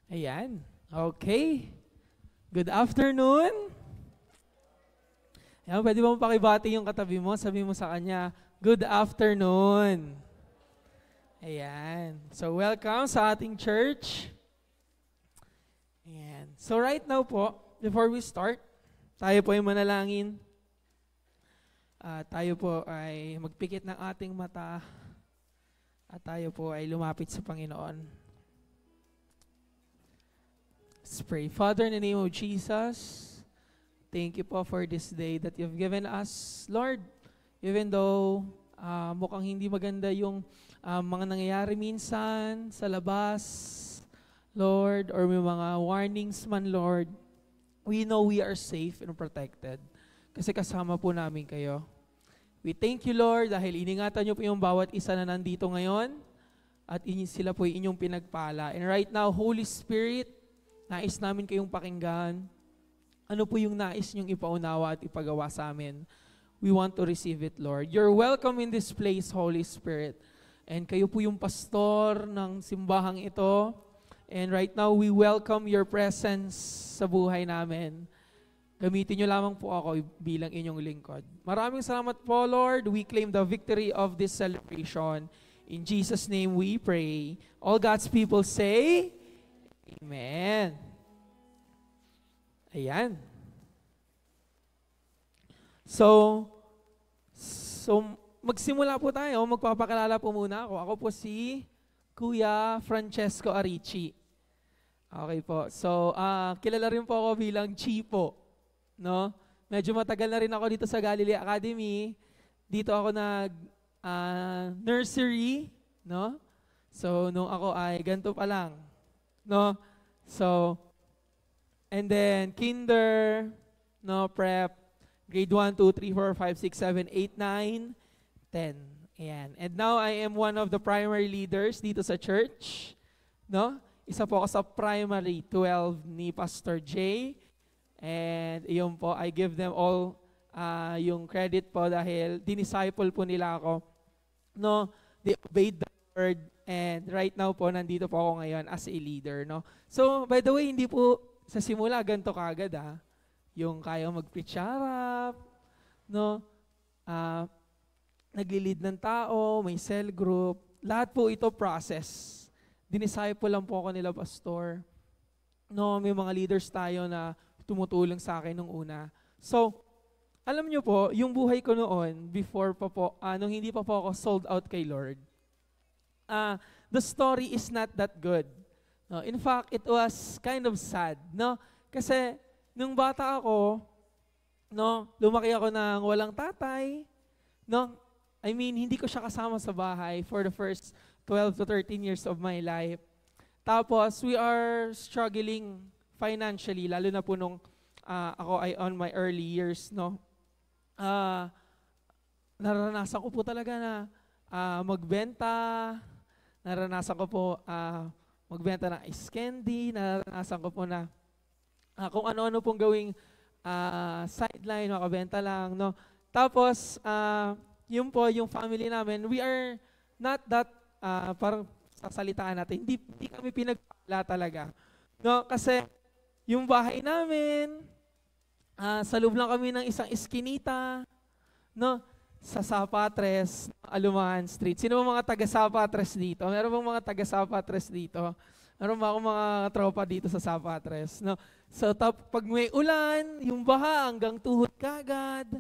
Ayan. Okay. Good afternoon. Ayan, pwede mo pakibati yung katabi mo. Sabi mo sa kanya, good afternoon. Ayan. So, welcome sa ating church. Ayan. So, right now po, before we start, tayo po ay manalangin. Tayo po ay magpikit ng ating mata at tayo po ay lumapit sa Panginoon. Let's pray. Father, in the name of Jesus, thank you po for this day that you've given us. Lord, even though mukhang hindi maganda yung mga nangyayari minsan sa labas, Lord, or may mga warnings man, Lord, we know we are safe and protected kasi kasama po namin kayo. We thank you, Lord, dahil iningatan niyo po yung bawat isa na nandito ngayon at sila po yung inyong pinagpala. And right now, Holy Spirit, nais namin kayong pakinggan. Ano po yung nais niyong ipaunawa at ipagawa sa amin? We want to receive it, Lord. You're welcome in this place, Holy Spirit. And kayo po yung pastor ng simbahang ito. And right now, we welcome your presence sa buhay namin. Gamitin niyo lamang po ako bilang inyong lingkod. Maraming salamat po, Lord. We claim the victory of this celebration. In Jesus' name we pray. All God's people say, Amen. Ayan. So magsimula po tayo. Magpapakilala po muna ako. Ako po si Kuya Francesco Arichi. Okay po. So, kilala rin po ako bilang Chipo. No? Medyo matagal na rin ako dito sa Galilee Academy. Dito ako nursery. No? So, nung ako ay ganito pa lang. No? So, and then kinder, no, prep, grade 1, 2, 3, 4, 5, 6, 7, 8, 9, 10. Ayan. And now I am one of the primary leaders dito sa church. No? Isa po ako sa primary 12 ni Pastor Jay. And yun po, I give them all yung credit po dahil dinisciple po nila ako. No? They obeyed the word. And right now po, nandito po ako ngayon as a leader, no? So, by the way, hindi po sa simula ganito kaagad, yung kayang mag-preach harap, no? Nagli-lead ng tao, may cell group. Lahat po ito process. Dinisciple lang po ako nila, pastor. No, may mga leaders tayo na tumutulong sa akin nung una. So, alam nyo po, yung buhay ko noon, before pa po, nung hindi pa po ako sold out kay Lord, the story is not that good. No? In fact, it was kind of sad. No? Kasi, nung bata ako, no, lumaki ako ng walang tatay. No? I mean, hindi ko siya kasama sa bahay for the first 12 to 13 years of my life. Tapos, we are struggling financially, lalo na po nung ako ay on my early years. No? Naranasan ko po talaga na magbenta. Naranasan ko po magbenta ng ice candy. Naranasan ko po na kung ano-ano pong gawing sideline, makabenta lang. No? Tapos, yun po, yung family namin, we are not that, parang sasalitaan natin, hindi kami pinagpala talaga. No? Kasi, yung bahay namin, sa loob lang kami ng isang eskinita, no? Sa Sapatres, Alumaan Street. Sino ba mga taga-Sapatres dito? Meron bang mga taga-Sapatres dito? Meron ba akong mga tropa dito sa Sapatres? No? So, pag may ulan, yung baha hanggang tuhod kagad.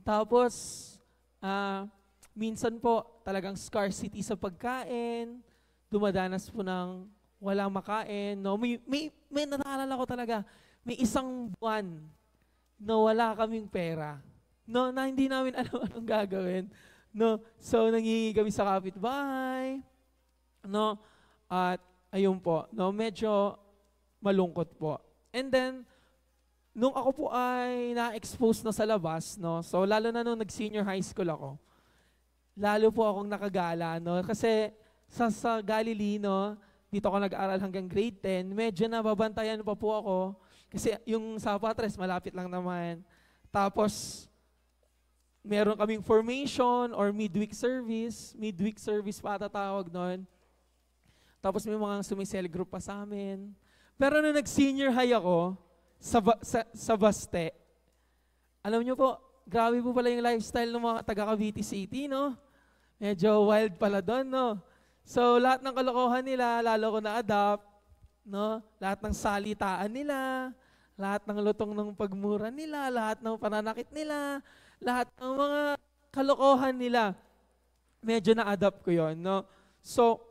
Tapos, minsan po, talagang scarcity sa pagkain. Dumadanas po ng walang makain. No? May naalala ko talaga, may isang buwan na wala kaming pera. No, na hindi namin alam anong gagawin. No, so nangingi kami sa kapitbahay. No, at ayun po, no, medyo malungkot po. And then nung ako po ay na-expose na sa labas, no. So lalo na nung nag-senior high school ako. Lalo po akong nakagala, no, kasi sa Galilee, no, dito ako nag-aral hanggang grade 10, medyo nababantayan pa po ako kasi yung Sapatres malapit lang naman. Tapos meron kaming formation or midweek service pa tatawag noon. Tapos may mga sumisel group pa sa amin. Pero nung nag-senior high ako, sa Baste, alam niyo po, grabe po pala yung lifestyle ng mga taga Cavite City, no? Medyo wild pala doon, no? So, lahat ng kalokohan nila, lalo ko na-adapt, no? Lahat ng salitaan nila, lahat ng lutong ng pagmura nila, lahat ng pananakit nila, lahat ng mga kalokohan nila, medyo na-adapt ko yon, no? So,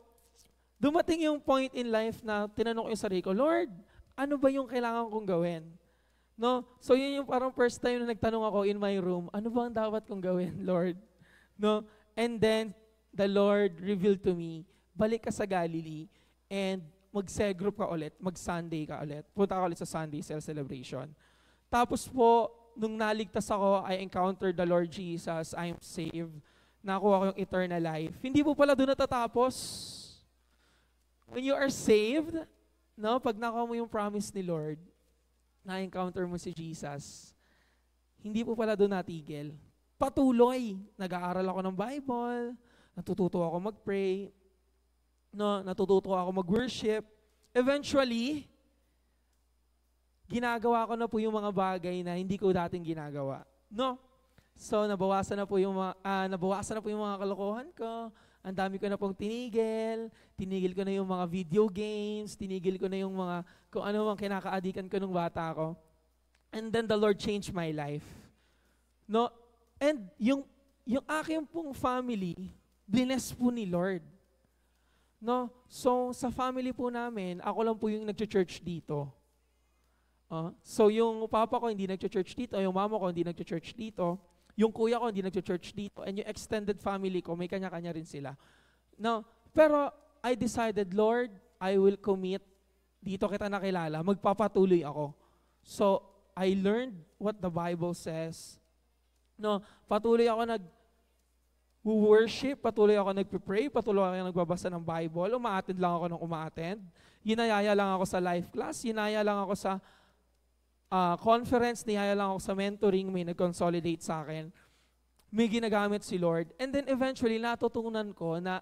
dumating yung point in life na tinanong ko yung sarili ko, Lord, ano ba yung kailangan kong gawin? No? So yun yung parang first time na nagtanong ako in my room, ano ba ang dapat kong gawin, Lord? No? And then, the Lord revealed to me, balik ka sa Galilee and mag-cell-group ka ulit, mag-Sunday ka ulit. Punta ka ulit sa Sunday cell celebration. Tapos po, nung naligtas ako, I encountered the Lord Jesus, I am saved, nakuha ko yung eternal life. Hindi po pala doon natatapos. When you are saved, no, pag nakuha mo yung promise ni Lord, na-encounter mo si Jesus, hindi po pala doon natigil. Patuloy. Nag-aaral ako ng Bible, natututo ako mag-pray, no, natututo ako mag-worship. Eventually, ginagawa ko na po yung mga bagay na hindi ko dating ginagawa. No? So, nabawasan na po yung mga kalokohan ko. Ang dami ko na pong tinigil. Tinigil ko na yung mga video games. Tinigil ko na yung mga, kung ano mang kinakaadikan ko nung bata ko. And then the Lord changed my life. No? And yung aking pong family, bless po ni Lord. No? So, sa family po namin, ako lang po yung nag-church dito. So, yung papa ko hindi nag-church dito, yung mama ko hindi nag-church dito. Yung kuya ko hindi nag-church dito, and yung extended family ko, may kanya-kanya rin sila. No, pero I decided, Lord, I will commit. Dito kita nakilala, magpapatuloy ako. So, I learned what the Bible says. No, patuloy ako nag-worship, patuloy ako nag-pray, patuloy ako nagbabasa ng Bible, umaattend lang ako ng umaattend. Yinayaya lang ako sa life class, yinaya lang ako sa conference, niyaya lang ako sa mentoring, may nag-consolidate sa akin. May ginagamit si Lord. And then eventually, natutunan ko na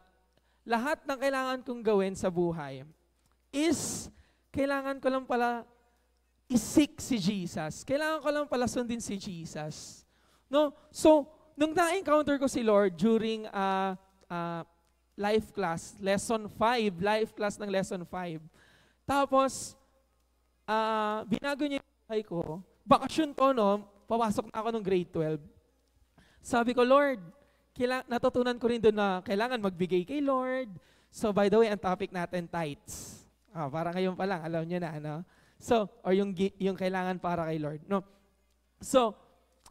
lahat ng kailangan kong gawin sa buhay is, kailangan ko lang pala isik si Jesus. Kailangan ko lang pala sundin si Jesus. No? So, nung na-encounter ko si Lord during life class, lesson 5, life class ng lesson 5. Tapos, binago niya ko, bakasyon ko, no, papasok na ako ng grade 12. Sabi ko, Lord, natutunan ko rin doon na kailangan magbigay kay Lord. So, by the way, ang topic natin, tithes. Para ngayon pa lang, alam niyo na, no? So, or yung kailangan para kay Lord, no? So,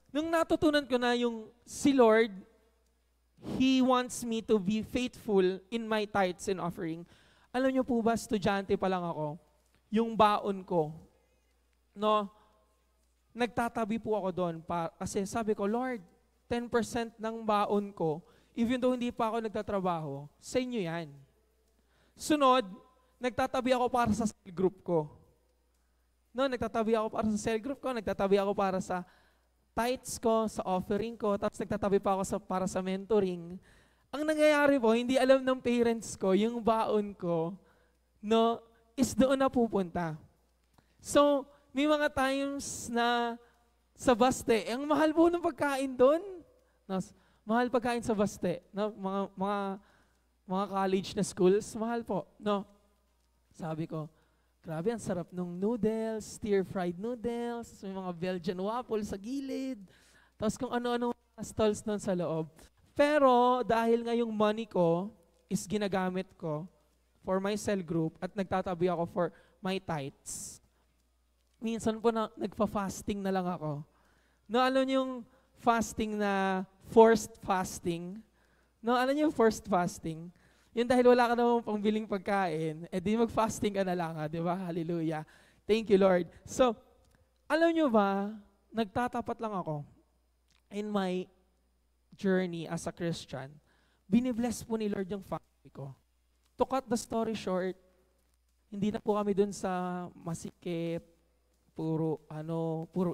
nung natutunan ko na yung si Lord, He wants me to be faithful in my tithes and offering. Alam niyo po ba, estudyante pa lang ako, yung baon ko, no, nagtatabi po ako doon kasi sabi ko, Lord, 10% ng baon ko, even though hindi pa ako nagtatrabaho, sa inyo yan. Sunod, nagtatabi ako para sa cell group ko. No, nagtatabi ako para sa cell group ko, nagtatabi ako para sa tithes ko, sa offering ko, tapos nagtatabi pa ako para sa mentoring. Ang nangyayari po, hindi alam ng parents ko, yung baon ko, no, is doon na pupunta. So, may mga times na sa Baste, ang mahal po ng pagkain doon. No, mahal pagkain sa Baste. No, mga college na schools, mahal po. No, sabi ko, grabe, ang sarap ng noodles, stir-fried noodles, may mga Belgian waffle sa gilid, tapos kung ano-ano stalls doon sa loob. Pero dahil nga yung money ko is ginagamit ko for my cell group at nagtatabi ako for my tithes, minsan po nagpa-fasting na lang ako. No, alam niyo yung fasting na forced fasting? No, alam niyo yung forced fasting? Yun dahil wala ka namang pangbiling pagkain, di mag-fasting ka na lang, di ba? Hallelujah. Thank you, Lord. So, alam niyo ba, nagtatapat lang ako in my journey as a Christian. Binibless po ni Lord yung family ko. To cut the story short, hindi na po kami dun sa masikip, puro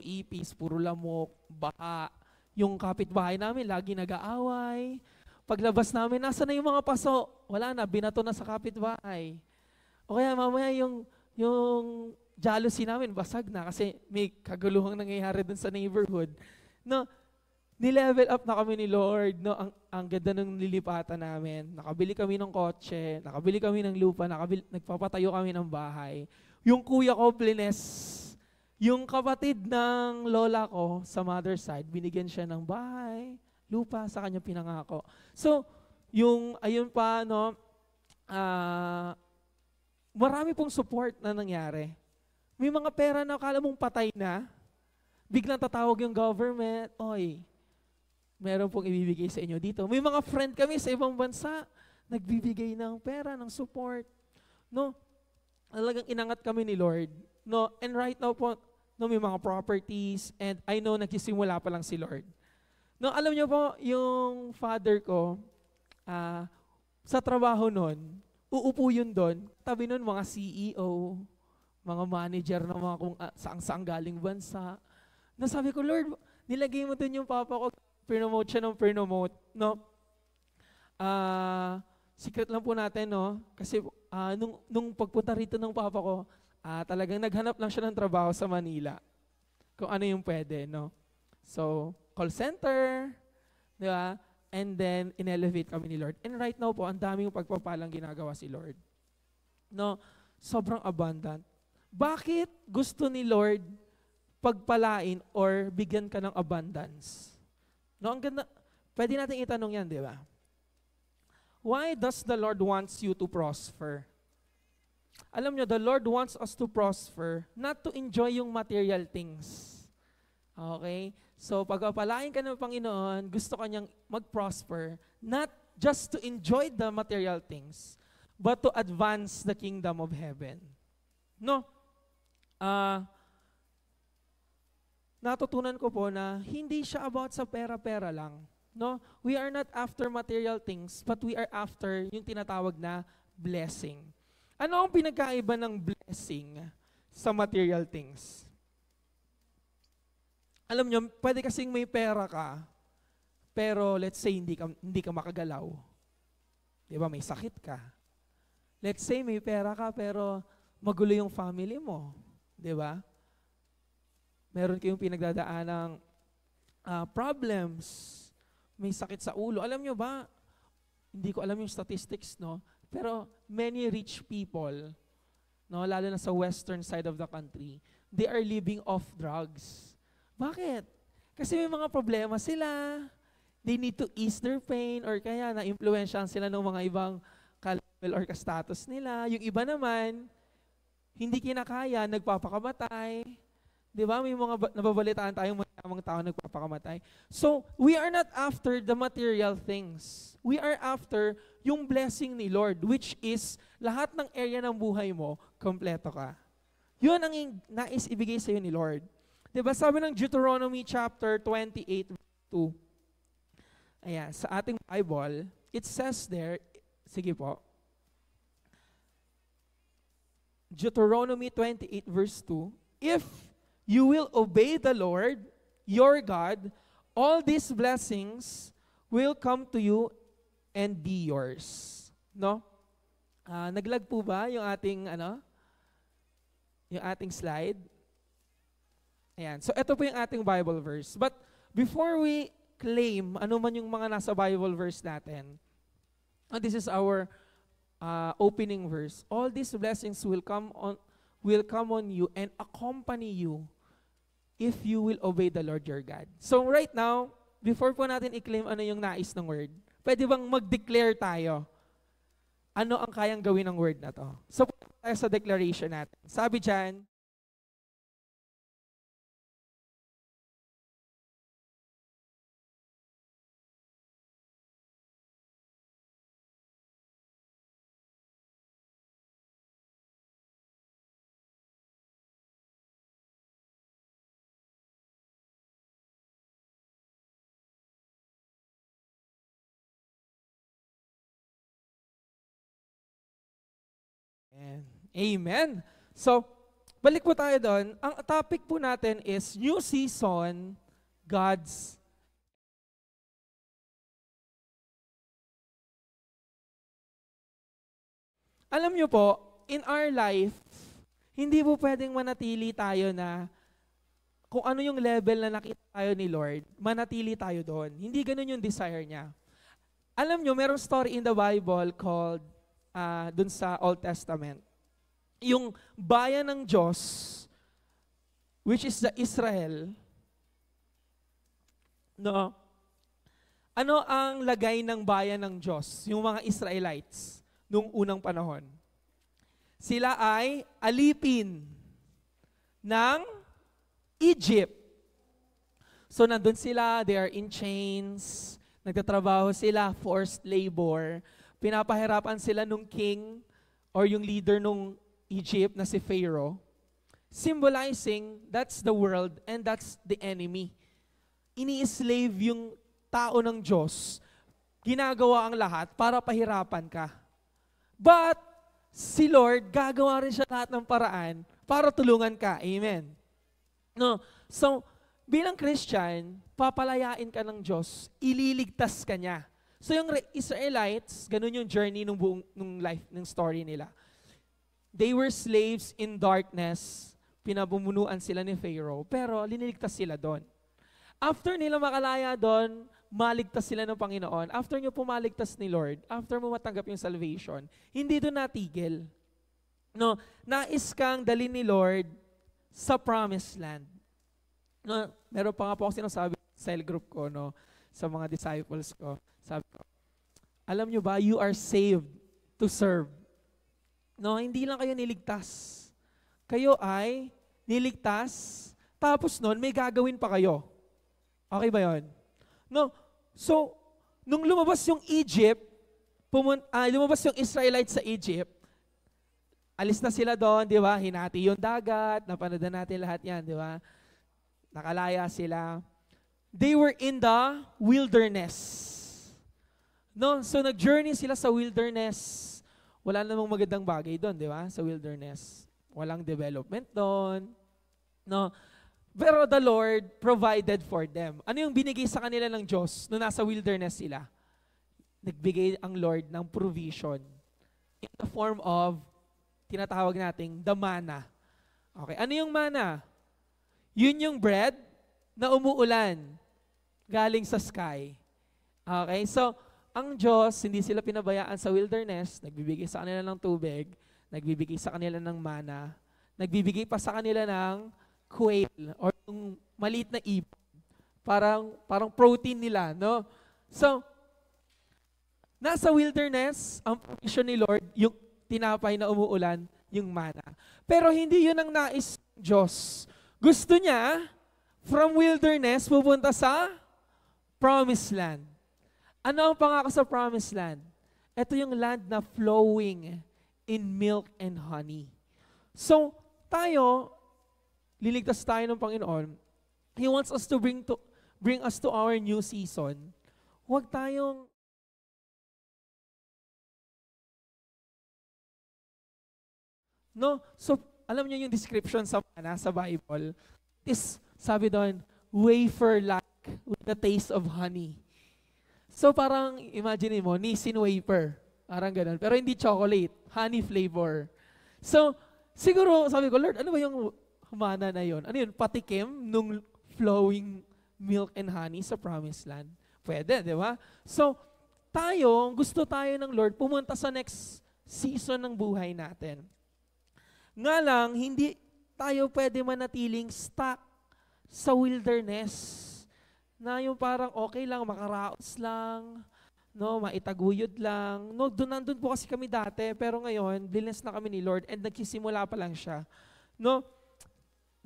ipis, puro lamok, baha. Yung kapitbahay namin, lagi nag-aaway. Paglabas namin, nasa na yung mga paso? Wala na, binato na sa kapitbahay. O kaya mamaya yung yung jealousy namin basag na kasi may kaguluhang nangyayari dun sa neighborhood. No, ni-level up na kami ni Lord. No, ang ganda ng nilipatan namin. Nakabili kami ng kotse, nakabili kami ng lupa, nagpapatayo kami ng bahay. Yung kuya ko, Plines, yung kapatid ng lola ko sa mother side, binigyan siya ng bahay, lupa, sa kanya pinangako. So, ayun pa, no, marami pong support na nangyari. May mga pera na akala mong patay na, biglang tatawag yung government, oy, meron pong ibibigay sa inyo dito. May mga friend kami sa ibang bansa, nagbibigay ng pera, ng support. No, talagang inangat kami ni Lord. No, and right now po, no, may mga properties, and I know nagsisimula pa lang si Lord. No, alam niyo po, yung father ko, sa trabaho nun, uupo yun doon, tabi nun mga CEO, mga manager ng mga kung saang-saang galing bansa. Nasabi ko, Lord, nilagay mo dun yung papa ko, promote siya ng promote, no? Secret lang po natin, no? Kasi nung pagpunta rito ng papa ko, talagang naghanap lang siya ng trabaho sa Manila. Kung ano yung pwede, no? So, call center, di ba? And then, in-elevate kami ni Lord. And right now po, ang daming pagpapalang ginagawa si Lord. No? Sobrang abundant. Bakit gusto ni Lord pagpalain or bigyan ka ng abundance? No, ang ganda. Pwede natin itanong yan, di ba? Why does the Lord wants you to prosper? Alam nyo, the Lord wants us to prosper, not to enjoy yung material things. Okay? So, pagpapalain ka ng Panginoon, gusto kanyang mag-prosper, not just to enjoy the material things, but to advance the kingdom of heaven. No? Natutunan ko po na hindi siya about sa pera-pera lang. No? We are not after material things, but we are after yung tinatawag na blessing. Ano ang pinagkaiba ng blessing sa material things? Alam nyo, pwede kasing may pera ka, pero let's say hindi ka makagalaw. Di ba, may sakit ka. Let's say may pera ka, pero magulo yung family mo. Di ba? Meron kayong pinagdadaanang problems, may sakit sa ulo. Alam nyo ba, hindi ko alam yung statistics, no? Pero many rich people, no, lalo na sa western side of the country, they are living off drugs. Bakit? Kasi may mga problema sila, they need to ease their pain, or kaya na-influensyahan sila ng mga ibang ka-level or ka-status nila. Yung iba naman, hindi kinakaya, nagpapakamatay. Di ba? May mga nababalitaan tayong mayamang tao nagpapakamatay. So, we are not after the material things. We are after yung blessing ni Lord, which is lahat ng area ng buhay mo, kompleto ka. Yun ang nais ibigay sa iyo ni Lord. Di ba? Sabi ng Deuteronomy chapter 28, 2. Ayan, sa ating Bible, it says there, sige po, Deuteronomy 28 verse 2, if you will obey the Lord, your God, all these blessings will come to you and be yours. No? Naglag po ba yung ating slide? Ayan. So ito po yung ating Bible verse. But before we claim ano man yung mga nasa Bible verse natin, this is our opening verse. All these blessings will come on you and accompany you if you will obey the Lord your God. So right now, before po natin i-claim ano yung nais ng word, pwede bang mag-declare tayo? Ano ang kayang gawin ng word na to? So tayo sa declaration natin. Sabi dyan, Amen. So, balik po tayo doon. Ang topic po natin is New Season, God's. Alam nyo po, in our life, Hindi po pwedeng manatili tayo na kung ano yung level na nakita tayo ni Lord, manatili tayo doon. Hindi ganun yung desire niya. Alam nyo, merong story in the Bible called, dun sa Old Testament. Yung bayan ng Diyos, which is the Israel, no? Ano ang lagay ng bayan ng Diyos, yung mga Israelites, nung unang panahon? Sila ay alipin ng Egypt. So nandun sila, they are in chains, nagtatrabaho sila, forced labor, pinapahirapan sila nung king or yung leader nung Egypt na si Pharaoh, symbolizing that's the world and that's the enemy. Ini-slave yung tao ng Diyos, ginagawa ang lahat para pahirapan ka. But, si Lord, gagawa rin siya lahat ng paraan para tulungan ka. Amen. No? So, bilang Christian, papalayain ka ng Diyos, ililigtas ka niya. So, yung Israelites, ganun yung journey nung buong nung life, ng story nila. They were slaves in darkness, pinabumunuan sila ni Pharaoh, pero liniligtas sila doon. After nila makalaya doon, maligtas sila ng Panginoon. After nyo pumaligtas ni Lord, after mo matanggap yung salvation, hindi doon natigil. No, nais kang dalhin ni Lord sa promised land. No, meron pa nga po ako sinasabi sa cell group ko, no, sa mga disciples ko. Sabi ko, alam nyo ba, you are saved to serve. No, hindi lang kayo niligtas. Kayo ay niligtas, tapos nun, may gagawin pa kayo. Okay ba yun? No. So, nung lumabas yung Egypt, lumabas yung Israelites sa Egypt, alis na sila doon, di ba? Hinati yung dagat, napanood na natin lahat yan, di ba? Nakalaya sila. They were in the wilderness. No? So, nag-journey sila sa wilderness. Wala namang magandang bagay doon, di ba? Sa wilderness. Walang development doon. No? Pero the Lord provided for them. Ano yung binigay sa kanila ng Diyos nung nasa wilderness sila? Nagbigay ang Lord ng provision in the form of, tinatawag nating, the manna. Okay, ano yung manna? Yun yung bread na umuulan galing sa sky. Okay, so ang Diyos, hindi sila pinabayaan sa wilderness, nagbibigay sa kanila ng tubig, nagbibigay sa kanila ng manna, nagbibigay pa sa kanila ng quail or yung maliit na ibon. Parang protein nila, no? So, nasa wilderness, ang provision ni Lord, yung tinapay na umuulan, yung manna. Pero hindi yun ang nais ng Diyos. Gusto niya, from wilderness, pupunta sa promised land. Ano ang pangako sa promised land? Ito yung land na flowing in milk and honey. So, tayo, liligtas tayo ng Panginoon. He wants us to bring us to our new season. Huwag tayong no, so alam niyo yung description sa sa Bible. Sabi doon, wafer-like with the taste of honey. So parang imagine mo, Nissin wafer. Parang ganun. Pero hindi chocolate, honey flavor. So siguro sabi ko, Lord, ano ba yung humana na yun? Ano yun? Patikim nung flowing milk and honey sa promised land? Pwede, di ba? So, gusto tayo ng Lord pumunta sa next season ng buhay natin. Nga lang, hindi tayo pwede manatiling stuck sa wilderness na yung parang okay lang, makaraos lang, no, maitaguyod lang. No, nandun po kasi kami dati, pero ngayon, blessed na kami ni Lord and nagsisimula pa lang siya. No,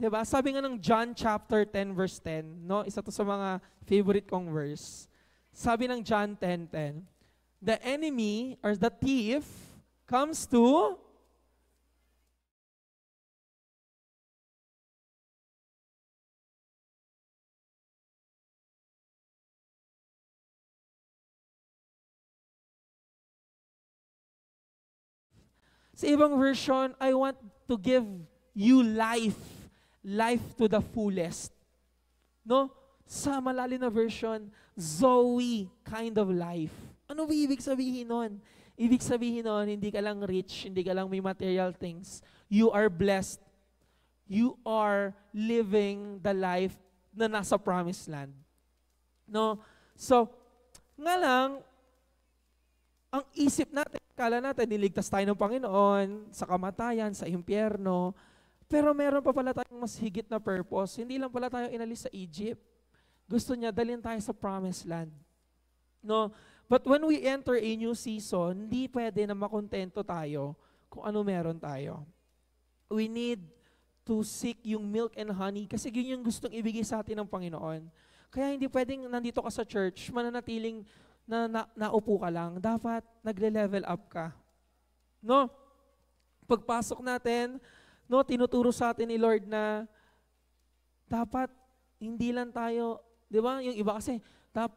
diba? Sabi nga ng John chapter 10 verse 10, no? Isa to sa mga favorite kong verse. Sabi ng John 10:10, the enemy or the thief comes to sa ibang version, I want to give you life to the fullest. No? Sa malalim na version, Zoe kind of life. Ano ba ibig sabihin nun? Ibig sabihin nun, hindi ka lang rich, hindi ka lang may material things. You are blessed you are living the life na nasa promised land. No? So, nga lang, ang isip natin, kala natin, niligtas tayo ng Panginoon sa kamatayan, sa impyerno, pero meron pa pala tayong mas higit na purpose. Hindi lang pala tayo inalis sa Egypt. Gusto niya, dalhin tayo sa promised land. No? But when we enter a new season, hindi pwede na makontento tayo kung ano meron tayo. We need to seek yung milk and honey kasi yun yung gustong ibigay sa atin ng Panginoon. Kaya hindi pwedeng nandito ka sa church, mananatiling naupo ka lang. Dapat nagle-level up ka. No? Pagpasok natin, no, tinuturo sa atin ni Lord na dapat hindi lang tayo, di ba? Yung iba kasi,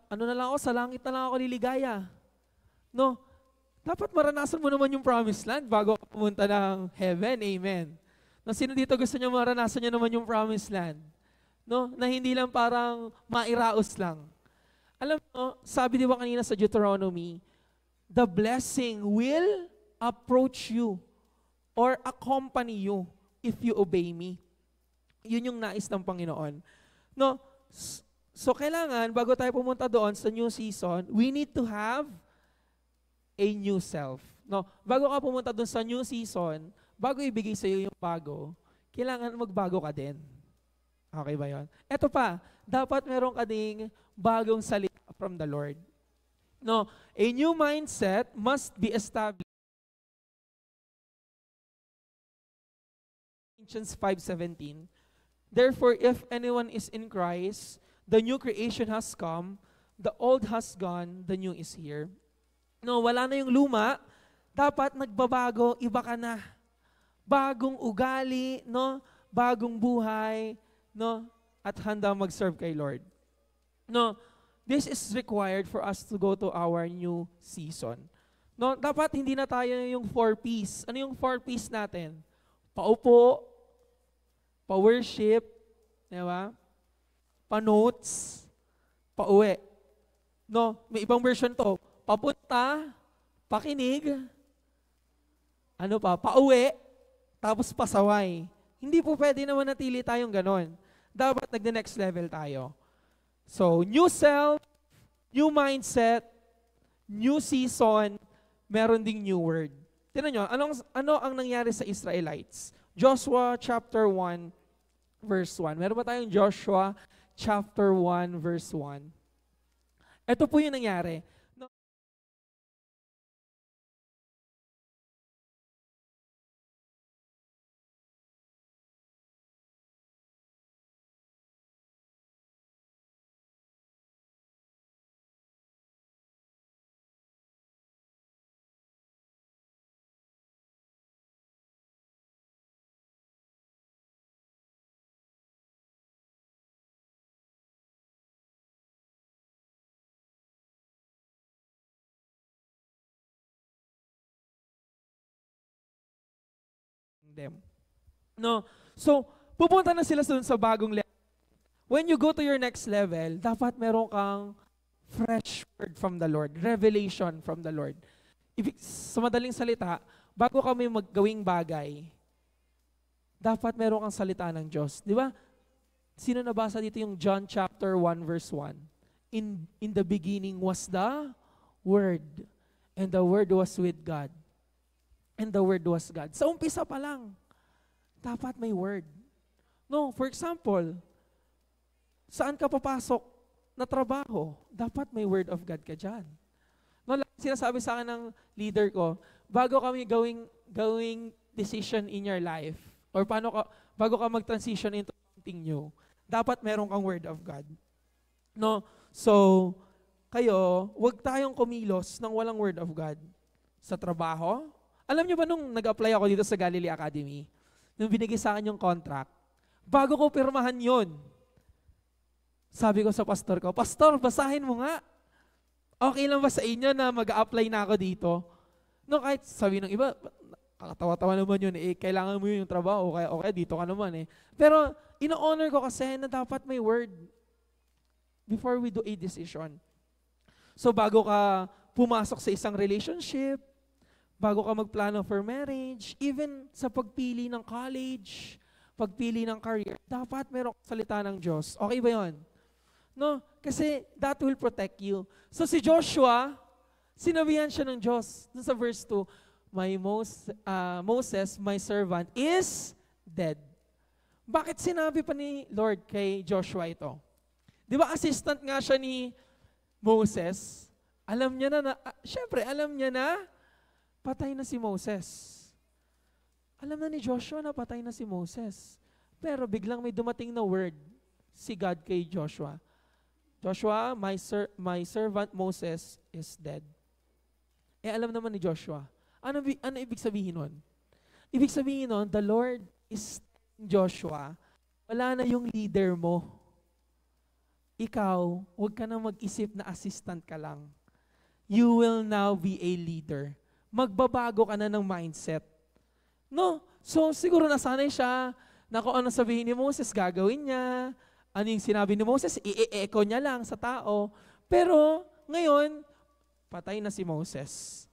ano na lang ako, sa langit na lang ako liligaya. No? Dapat maranasan mo naman yung promised land bago ka pumunta ng heaven. Amen. No, sino dito gusto niyo maranasan niyo naman yung promised land? No? Na hindi lang parang mairaos lang. Alam mo, sabi di ba kanina sa Deuteronomy, the blessing will approach you or accompany you if you obey me. Yun yung nais ng Panginoon. No? So kailangan, bago tayo pumunta doon sa new season, we need to have a new self. No? Bago ka pumunta doon sa new season, bago ibigay sa iyo yung bago, kailangan magbago ka din. Okay ba yun? Eto pa, dapat meron ka ding bagong salita from the Lord. No, a new mindset must be established. Ephesians 5:17. Therefore, if anyone is in Christ, the new creation has come, the old has gone, the new is here. No, wala na yung luma, dapat nagbabago, iba ka na. Bagong ugali, no? Bagong buhay, no? At handa mag-serve kay Lord. No, this is required for us to go to our new season. No, dapat hindi na tayo yung 4Ps. Ano yung 4Ps natin? Paupo, pa-worship, di ba? Pa-notes, pa-uwi. No, may ibang version to. Papunta, pakinig, ano pa, pa-uwi, tapos pasaway. Hindi po pwede naman natili tayong ganon. Dapat nag-next level tayo. So, new self, new mindset, new season, meron ding new word. Tingnan nyo, ano ang nangyari sa Israelites? Joshua chapter 1, verse 1. Meron ba tayong Joshua chapter 1, verse 1? Ito po yung nangyari. Them. No. So, pupunta na sila sa bagong level. When you go to your next level, dapat meron kang fresh word from the Lord, revelation from the Lord. Sa madaling salita, bago kami maggawing bagay, dapat meron kang salita ng Diyos. Di ba? Sino nabasa dito yung John chapter 1 verse 1? In the beginning was the Word, and the Word was with God. And the Word was God. Sa umpisa pa lang, dapat may Word. No, for example, saan ka papasok na trabaho? Dapat may Word of God ka dyan. No, sinasabi sa akin ng leader ko, bago kami gawing decision in your life, or bago ka mag-transition into something new, dapat meron kang Word of God. No, so, kayo, huwag tayong kumilos ng walang Word of God. Sa trabaho, alam niyo ba nung nag-apply ako dito sa Galilee Academy, nung binigay sa akin yung contract, bago ko pirmahan yon, sabi ko sa pastor ko, Pastor, basahin mo nga. Okay lang ba sa inyo na mag-a-apply na ako dito? No, kahit sabi ng iba, kakatawa-tawa naman yun, kailangan mo yun yung trabaho, okay, dito ka naman eh. Pero, ino-honor ko kasi na dapat may word before we do a decision. So, bago ka pumasok sa isang relationship, bago ka magplano for marriage, even sa pagpili ng college, pagpili ng career, dapat meron kang salita ng Diyos. Okay ba yun? No? Kasi that will protect you. So si Joshua, sinabihan siya ng Diyos. Dun sa verse 2, Moses, my servant, is dead. Bakit sinabi pa ni Lord kay Joshua ito? Di ba assistant nga siya ni Moses? Alam niya syempre alam niya na patay na si Moses. Alam na ni Joshua na patay na si Moses. Pero biglang may dumating na word si God kay Joshua. Joshua, my servant Moses is dead. Alam naman ni Joshua. Ano ibig sabihin nun? Ibig sabihin nun, the Lord is Joshua, wala na yung leader mo. Ikaw, huwag ka na mag-isip na assistant ka lang. You will now be a leader. Magbabago ka na ng mindset. No? So, siguro nasanay siya na kung ano sabihin ni Moses, gagawin niya. Ano yung sinabi ni Moses, i-echo niya lang sa tao. Pero, ngayon, patay na si Moses.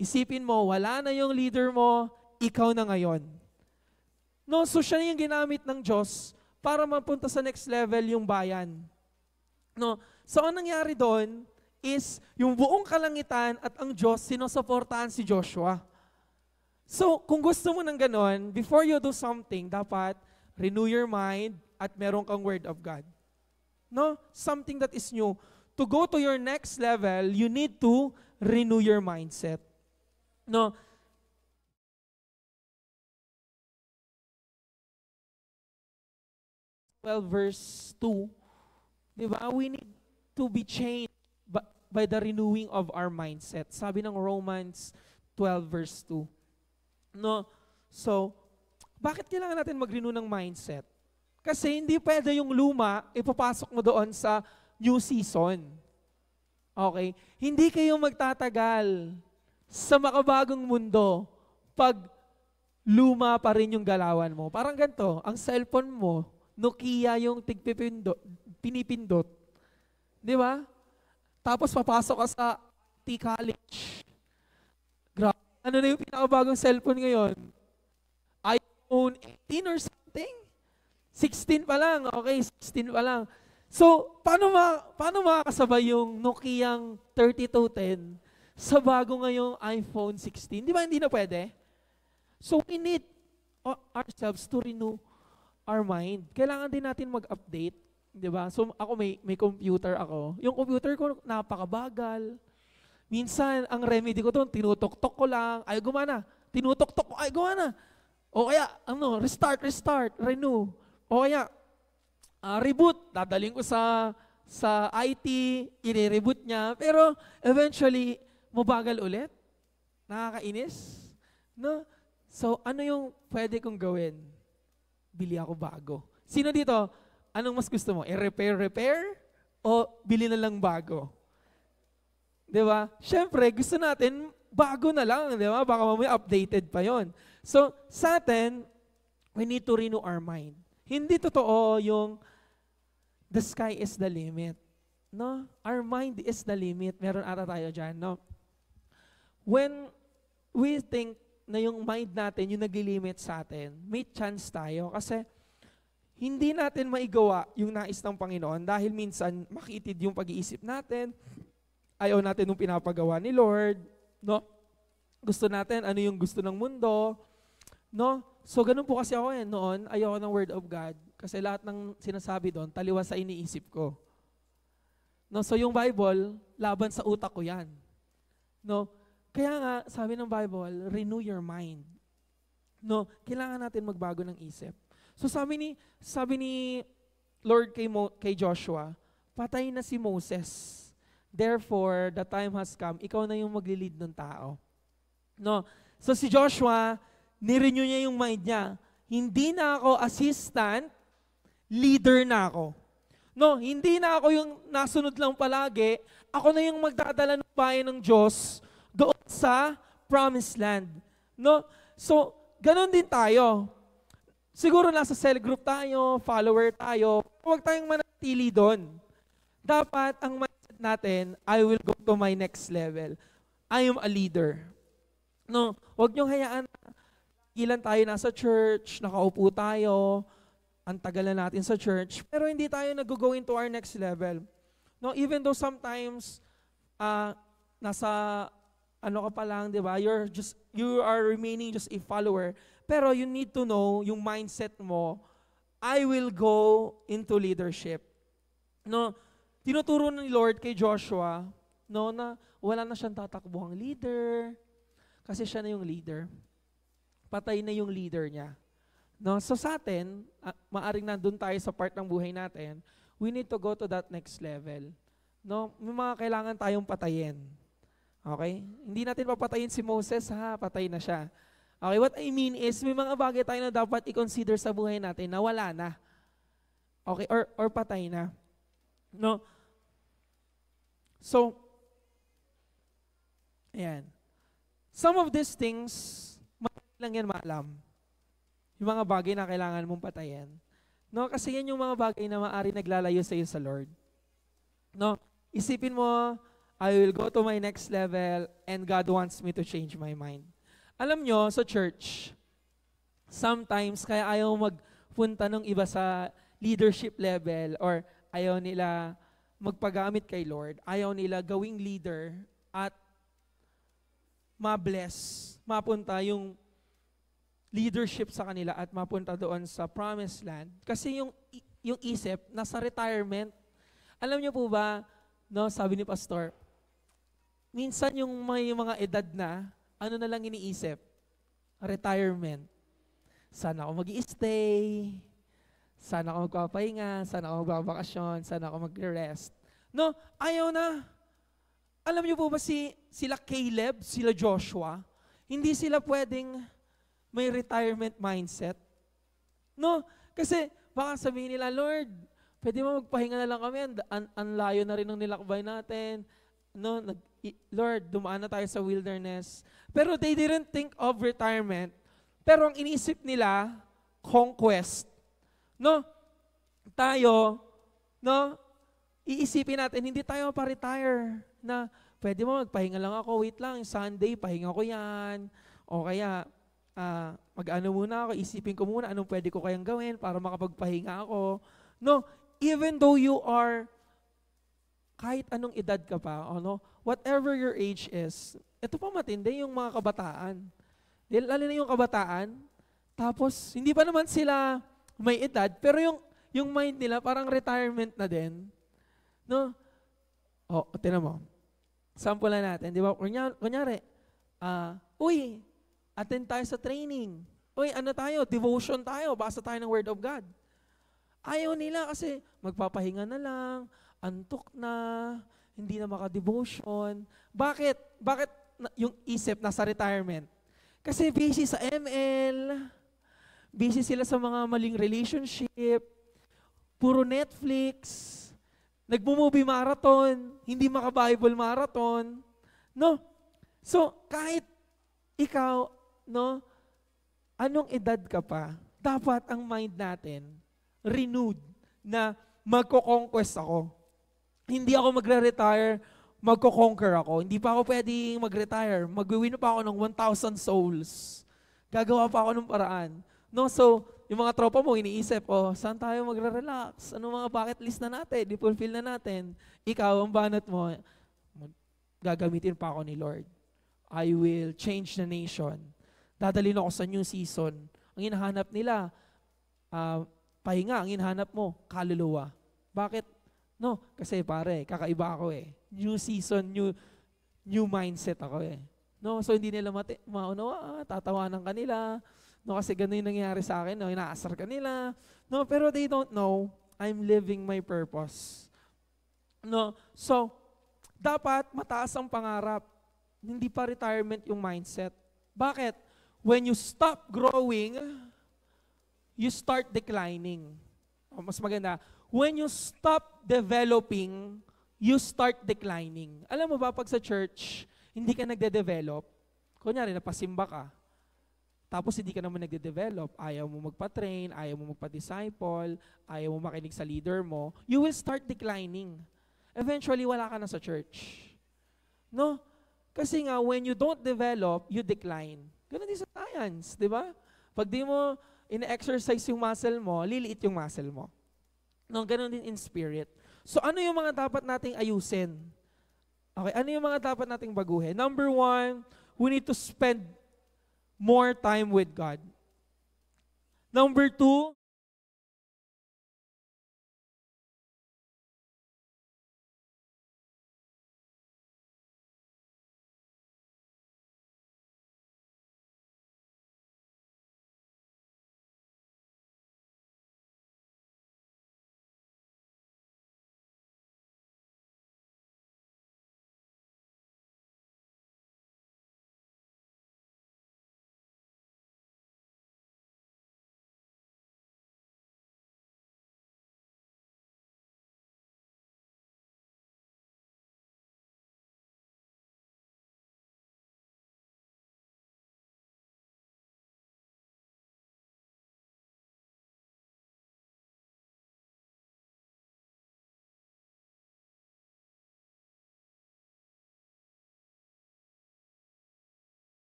Isipin mo, wala na yung leader mo, ikaw na ngayon. No? So, siya yung ginamit ng Diyos para mapunta sa next level yung bayan. No? So, ang nangyari doon is yung buong kalangitan at ang Diyos sinusuportahan si Joshua. So, kung gusto mo ng ganon, before you do something, dapat renew your mind at meron kang word of God. No? Something that is new. To go to your next level, you need to renew your mindset. No? Verse 2, di ba? We need to be changed by the renewing of our mindset. Sabi ng Romans 12 verse 2. No? So, bakit kailangan natin mag-renew ng mindset? Kasi hindi pwede yung luma, ipapasok mo doon sa new season. Okay? Hindi kayo magtatagal sa makabagong mundo pag luma pa rin yung galawan mo. Parang ganito, ang cellphone mo, Nokia yung pinipindot. Di ba? Tapos papasok ka sa college. Grabe. Ano na yung pinakabagong cellphone ngayon? iPhone 18 or something? 16 pa lang. Okay, 16 pa lang. So, paano makakasabay yung Nokiang 3210 sa bago ngayong iPhone 16? Di ba hindi na pwede? So, we need ourselves to renew our mind. Kailangan din natin mag-update. Di ba? So, ako may computer ako. Yung computer ko napakabagal. Minsan, ang remedy ko doon, tinutok-tok ko lang, ay gumana. Tinutok-tok ko, ay gumana. O kaya, restart, renew. O kaya, reboot. Dadaling ko sa IT, i-reboot niya. Pero, eventually, mabagal ulit. Nakakainis. No? So, ano yung pwede kong gawin? Bili ako bago. Sino dito? Anong mas gusto mo? I-repair? O bili na lang bago? Di ba? Siyempre, gusto natin, bago na lang, di ba? Baka mamaya updated pa yon. So, sa atin, we need to renew our mind. Hindi totoo yung the sky is the limit. No? Our mind is the limit. Meron ata tayo dyan, no? When we think na yung mind natin, yung nag-limit sa atin, may chance tayo kasi hindi natin maigawa yung nais ng Panginoon dahil minsan makitid yung pag-iisip natin, ayaw natin nung pinapagawa ni Lord, no? Gusto natin ano yung gusto ng mundo, no? So ganun po kasi ako noon, ayaw ng Word of God kasi lahat ng sinasabi doon taliwas sa iniisip ko. No, so yung Bible, laban sa utak ko 'yan. No? Kaya nga sabi ng Bible, renew your mind. No, kailangan natin magbago ng isip. So sabi ni Lord kay Joshua, patay na si Moses. Therefore, the time has come, ikaw na yung magli-lead ng tao. No? So si Joshua, nirenew niya yung mind niya. Hindi na ako assistant, leader na ako. No, hindi na ako yung nasunod lang palagi. Ako na yung magdadala ng bayan ng Diyos doon sa promised land. No? So, ganun din tayo. Siguro nasa cell group tayo, follower tayo, huwag tayong manatili doon. Dapat ang mindset natin, I will go to my next level. I am a leader. No, huwag niyong hayaan ilan tayo nasa church, nakaupo tayo, ang tagal na natin sa church, pero hindi tayo nag-go into our next level. No, even though sometimes nasa ano ka pa lang, 'di ba? You are remaining just a follower. Pero you need to know yung mindset mo, I will go into leadership. No, tinuturo ni Lord kay Joshua, no, na wala na siyang tatakbuhang leader kasi siya na yung leader. Patay na yung leader niya. No, so sa atin, maaring nandun tayo sa part ng buhay natin, we need to go to that next level. No, may mga kailangan tayong patayin. Okay? Hindi natin papatayin si Moses, patay na siya. Okay, what I mean is, may mga bagay tayo na dapat i-consider sa buhay natin na wala na. Okay, or patay na. No? So, ayan. Some of these things, madali lang yan maalam. Yung mga bagay na kailangan mong patayin. No, kasi yan yung mga bagay na maaari naglalayo sa iyo sa Lord. No, isipin mo, I will go to my next level and God wants me to change my mind. Alam nyo, sa church, sometimes kaya ayaw magpunta ng iba sa leadership level or ayaw nila magpagamit kay Lord, ayaw nila gawing leader at ma-bless, mapunta yung leadership sa kanila at mapunta doon sa promised land. Kasi yung isip, nasa retirement. Alam niyo po ba, no, sabi ni Pastor, minsan yung may mga edad na, ano na lang iniisip? Retirement. Sana ako mag-i-stay, sana ako magpapahinga, sana ako magbabakasyon, sana ako mag-rest. No, ayaw na. Alam niyo po ba sila Caleb, sila Joshua, hindi sila pwedeng may retirement mindset. No, kasi baka sabihin nila, Lord, pwede mo magpahinga na lang kami, ang layo na rin ng nilakbay natin. No, Lord, dumaan na tayo sa wilderness. Pero they didn't think of retirement. Pero ang iniisip nila, conquest. No, tayo, no, iisipin natin, hindi tayo pa-retire na pwede mo magpahinga lang ako, wait lang, Sunday, pahinga ko yan. O kaya, mag-ano muna ako, isipin ko muna anong pwede ko kayang gawin para makapagpahinga ako. No, even though you are, kahit anong edad ka pa, whatever your age is, ito pa matindi yung mga kabataan. Lalo na yung kabataan, tapos hindi pa naman sila may edad, pero yung mind nila parang retirement na din. No? Tingnan mo. Sample na natin, di ba? Kunyari, uy, attend tayo sa training. Uy, ano tayo? Devotion tayo. Basa tayo ng Word of God. Ayaw nila kasi magpapahinga na lang, antok na, hindi na maka-devotion. Bakit? Bakit yung isip nasa retirement? Kasi busy sa ML, busy sila sa mga maling relationship, puro Netflix, nagmo-movie marathon, hindi maka-Bible marathon. No? So, kahit ikaw, no, anong edad ka pa, dapat ang mind natin renewed na magko-conquest ako. Hindi ako magre-retire, magko-conquer ako. Hindi pa ako pwedeng mag-retire. Mag-win pa ako ng 1,000 souls. Gagawa pa ako ng paraan. No, so, yung mga tropa mo, iniisip, saan tayo magre-relax? Ano mga bucket list na natin? Di-fulfill na natin. Ikaw, ang banat mo, gagamitin pa ako ni Lord. I will change the nation. Dadalhin ako sa new season. Ang hinahanap nila, pahinga. Ang hinahanap mo, kaluluwa. Bakit? No, kasi pare, kakaiba ako eh. New season, new mindset ako eh. No, so hindi nila maunawa, tatawanan ka nila. No, kasi ganun yung nangyayari sa akin, no, inaasar ka nila. No, pero they don't know, I'm living my purpose. No, so, dapat mataas ang pangarap. Hindi pa retirement yung mindset. Bakit? When you stop growing, you start declining. Mas maganda, when you stop developing, you start declining. Alam mo ba, pag sa church, hindi ka nagde-develop, kunyari, napasimba ka, tapos hindi ka naman nagde-develop, ayaw mo magpa-train, ayaw mo magpa-disciple, ayaw mo makinig sa leader mo, you will start declining. Eventually, wala ka na sa church. No? Kasi nga, when you don't develop, you decline. Ganun din sa science, di ba? Pag di mo ina-exercise yung muscle mo, liliit yung muscle mo. No, ganun din in spirit. So ano yung mga dapat nating ayusin? Okay, ano yung mga dapat nating baguhin? Number 1, we need to spend more time with God. Number 2,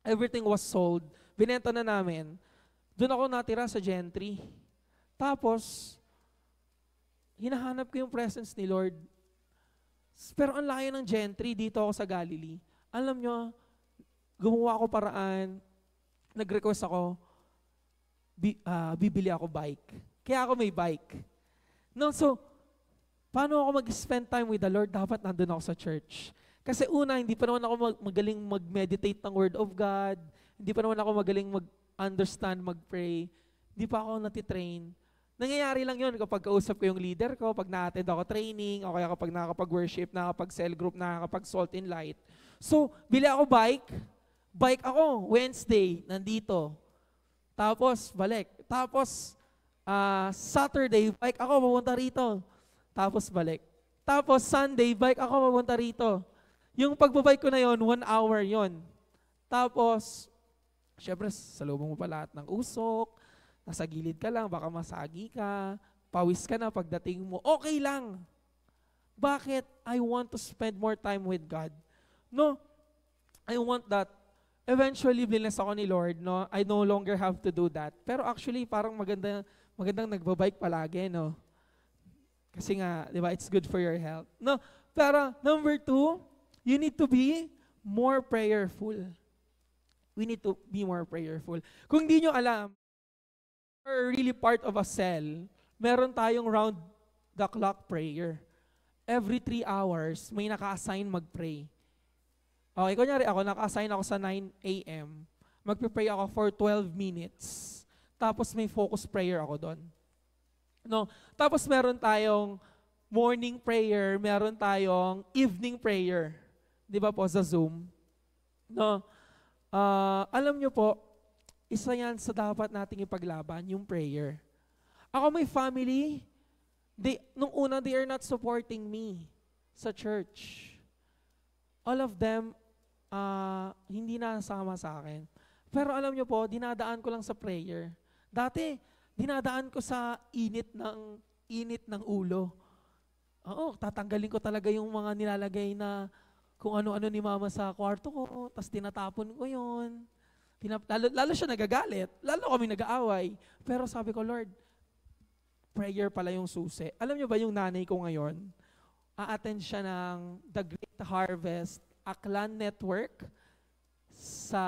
everything was sold. Binenta na namin. Doon ako natira sa Gentry. Tapos, hinahanap ko yung presence ni Lord. Pero ang layo ng Gentry, dito ako sa Galilee. Alam nyo, gumawa ako paraan, nag-request ako, bibili ako bike. Kaya ako may bike. No, so, paano ako mag-spend time with the Lord? Dapat nandun ako sa church. Kasi una, hindi pa naman ako magaling mag-meditate ng Word of God. Hindi pa naman ako magaling mag-understand, mag-pray. Hindi pa ako natitrain. Nangyayari lang yun kapag kausap ko yung leader ko, pag na-attend ako training, o kaya kapag nakakapag-worship, nakakapag-cell group, nakakapag-salt in light. So, bili ako bike. Bike ako, Wednesday, nandito. Tapos, balik. Tapos, Saturday, bike ako, pupunta rito. Tapos, balik. Tapos, Sunday, bike ako, pupunta rito. Yung pagbabike ko na yon, 1 hour yon. Tapos, syempre, salubong mo pa lahat ng usok, nasa gilid ka lang, baka masagi ka, pawis ka na pagdating mo, okay lang. Bakit? I want to spend more time with God. No, I want that. Eventually, bless ako ni Lord, no? I no longer have to do that. Pero actually, parang magandang nagbabike palagi, no? Kasi nga, di ba, it's good for your health. No, pero number 2, you need to be more prayerful. We need to be more prayerful. Kung di nyo alam, we're really part of a cell, meron tayong round-the-clock prayer. Every 3 hours, may naka-assign mag-pray. Okay, kunyari ako, naka-assign ako sa 9 a.m. Magpipray ako for 12 minutes. Tapos may focus prayer ako doon. No? Tapos meron tayong morning prayer, meron tayong evening prayer. Di ba po, sa Zoom? No? Alam nyo po, isa yan sa dapat nating ipaglaban, yung prayer. Ako may family, nung una, they are not supporting me sa church. All of them, hindi nasama sa akin. Pero alam nyo po, dinadaan ko lang sa prayer. Dati, dinadaan ko sa init ng ulo. Oo, tatanggalin ko talaga yung mga nilalagay na kung ano-ano ni mama sa kwarto ko, tapos tinatapon ko yun. Lalo siya nagagalit, lalo kami nag-aaway. Pero sabi ko, Lord, prayer pala yung susi. Alam niyo ba yung nanay ko ngayon, a-attend siya ng The Great Harvest Aklan Network sa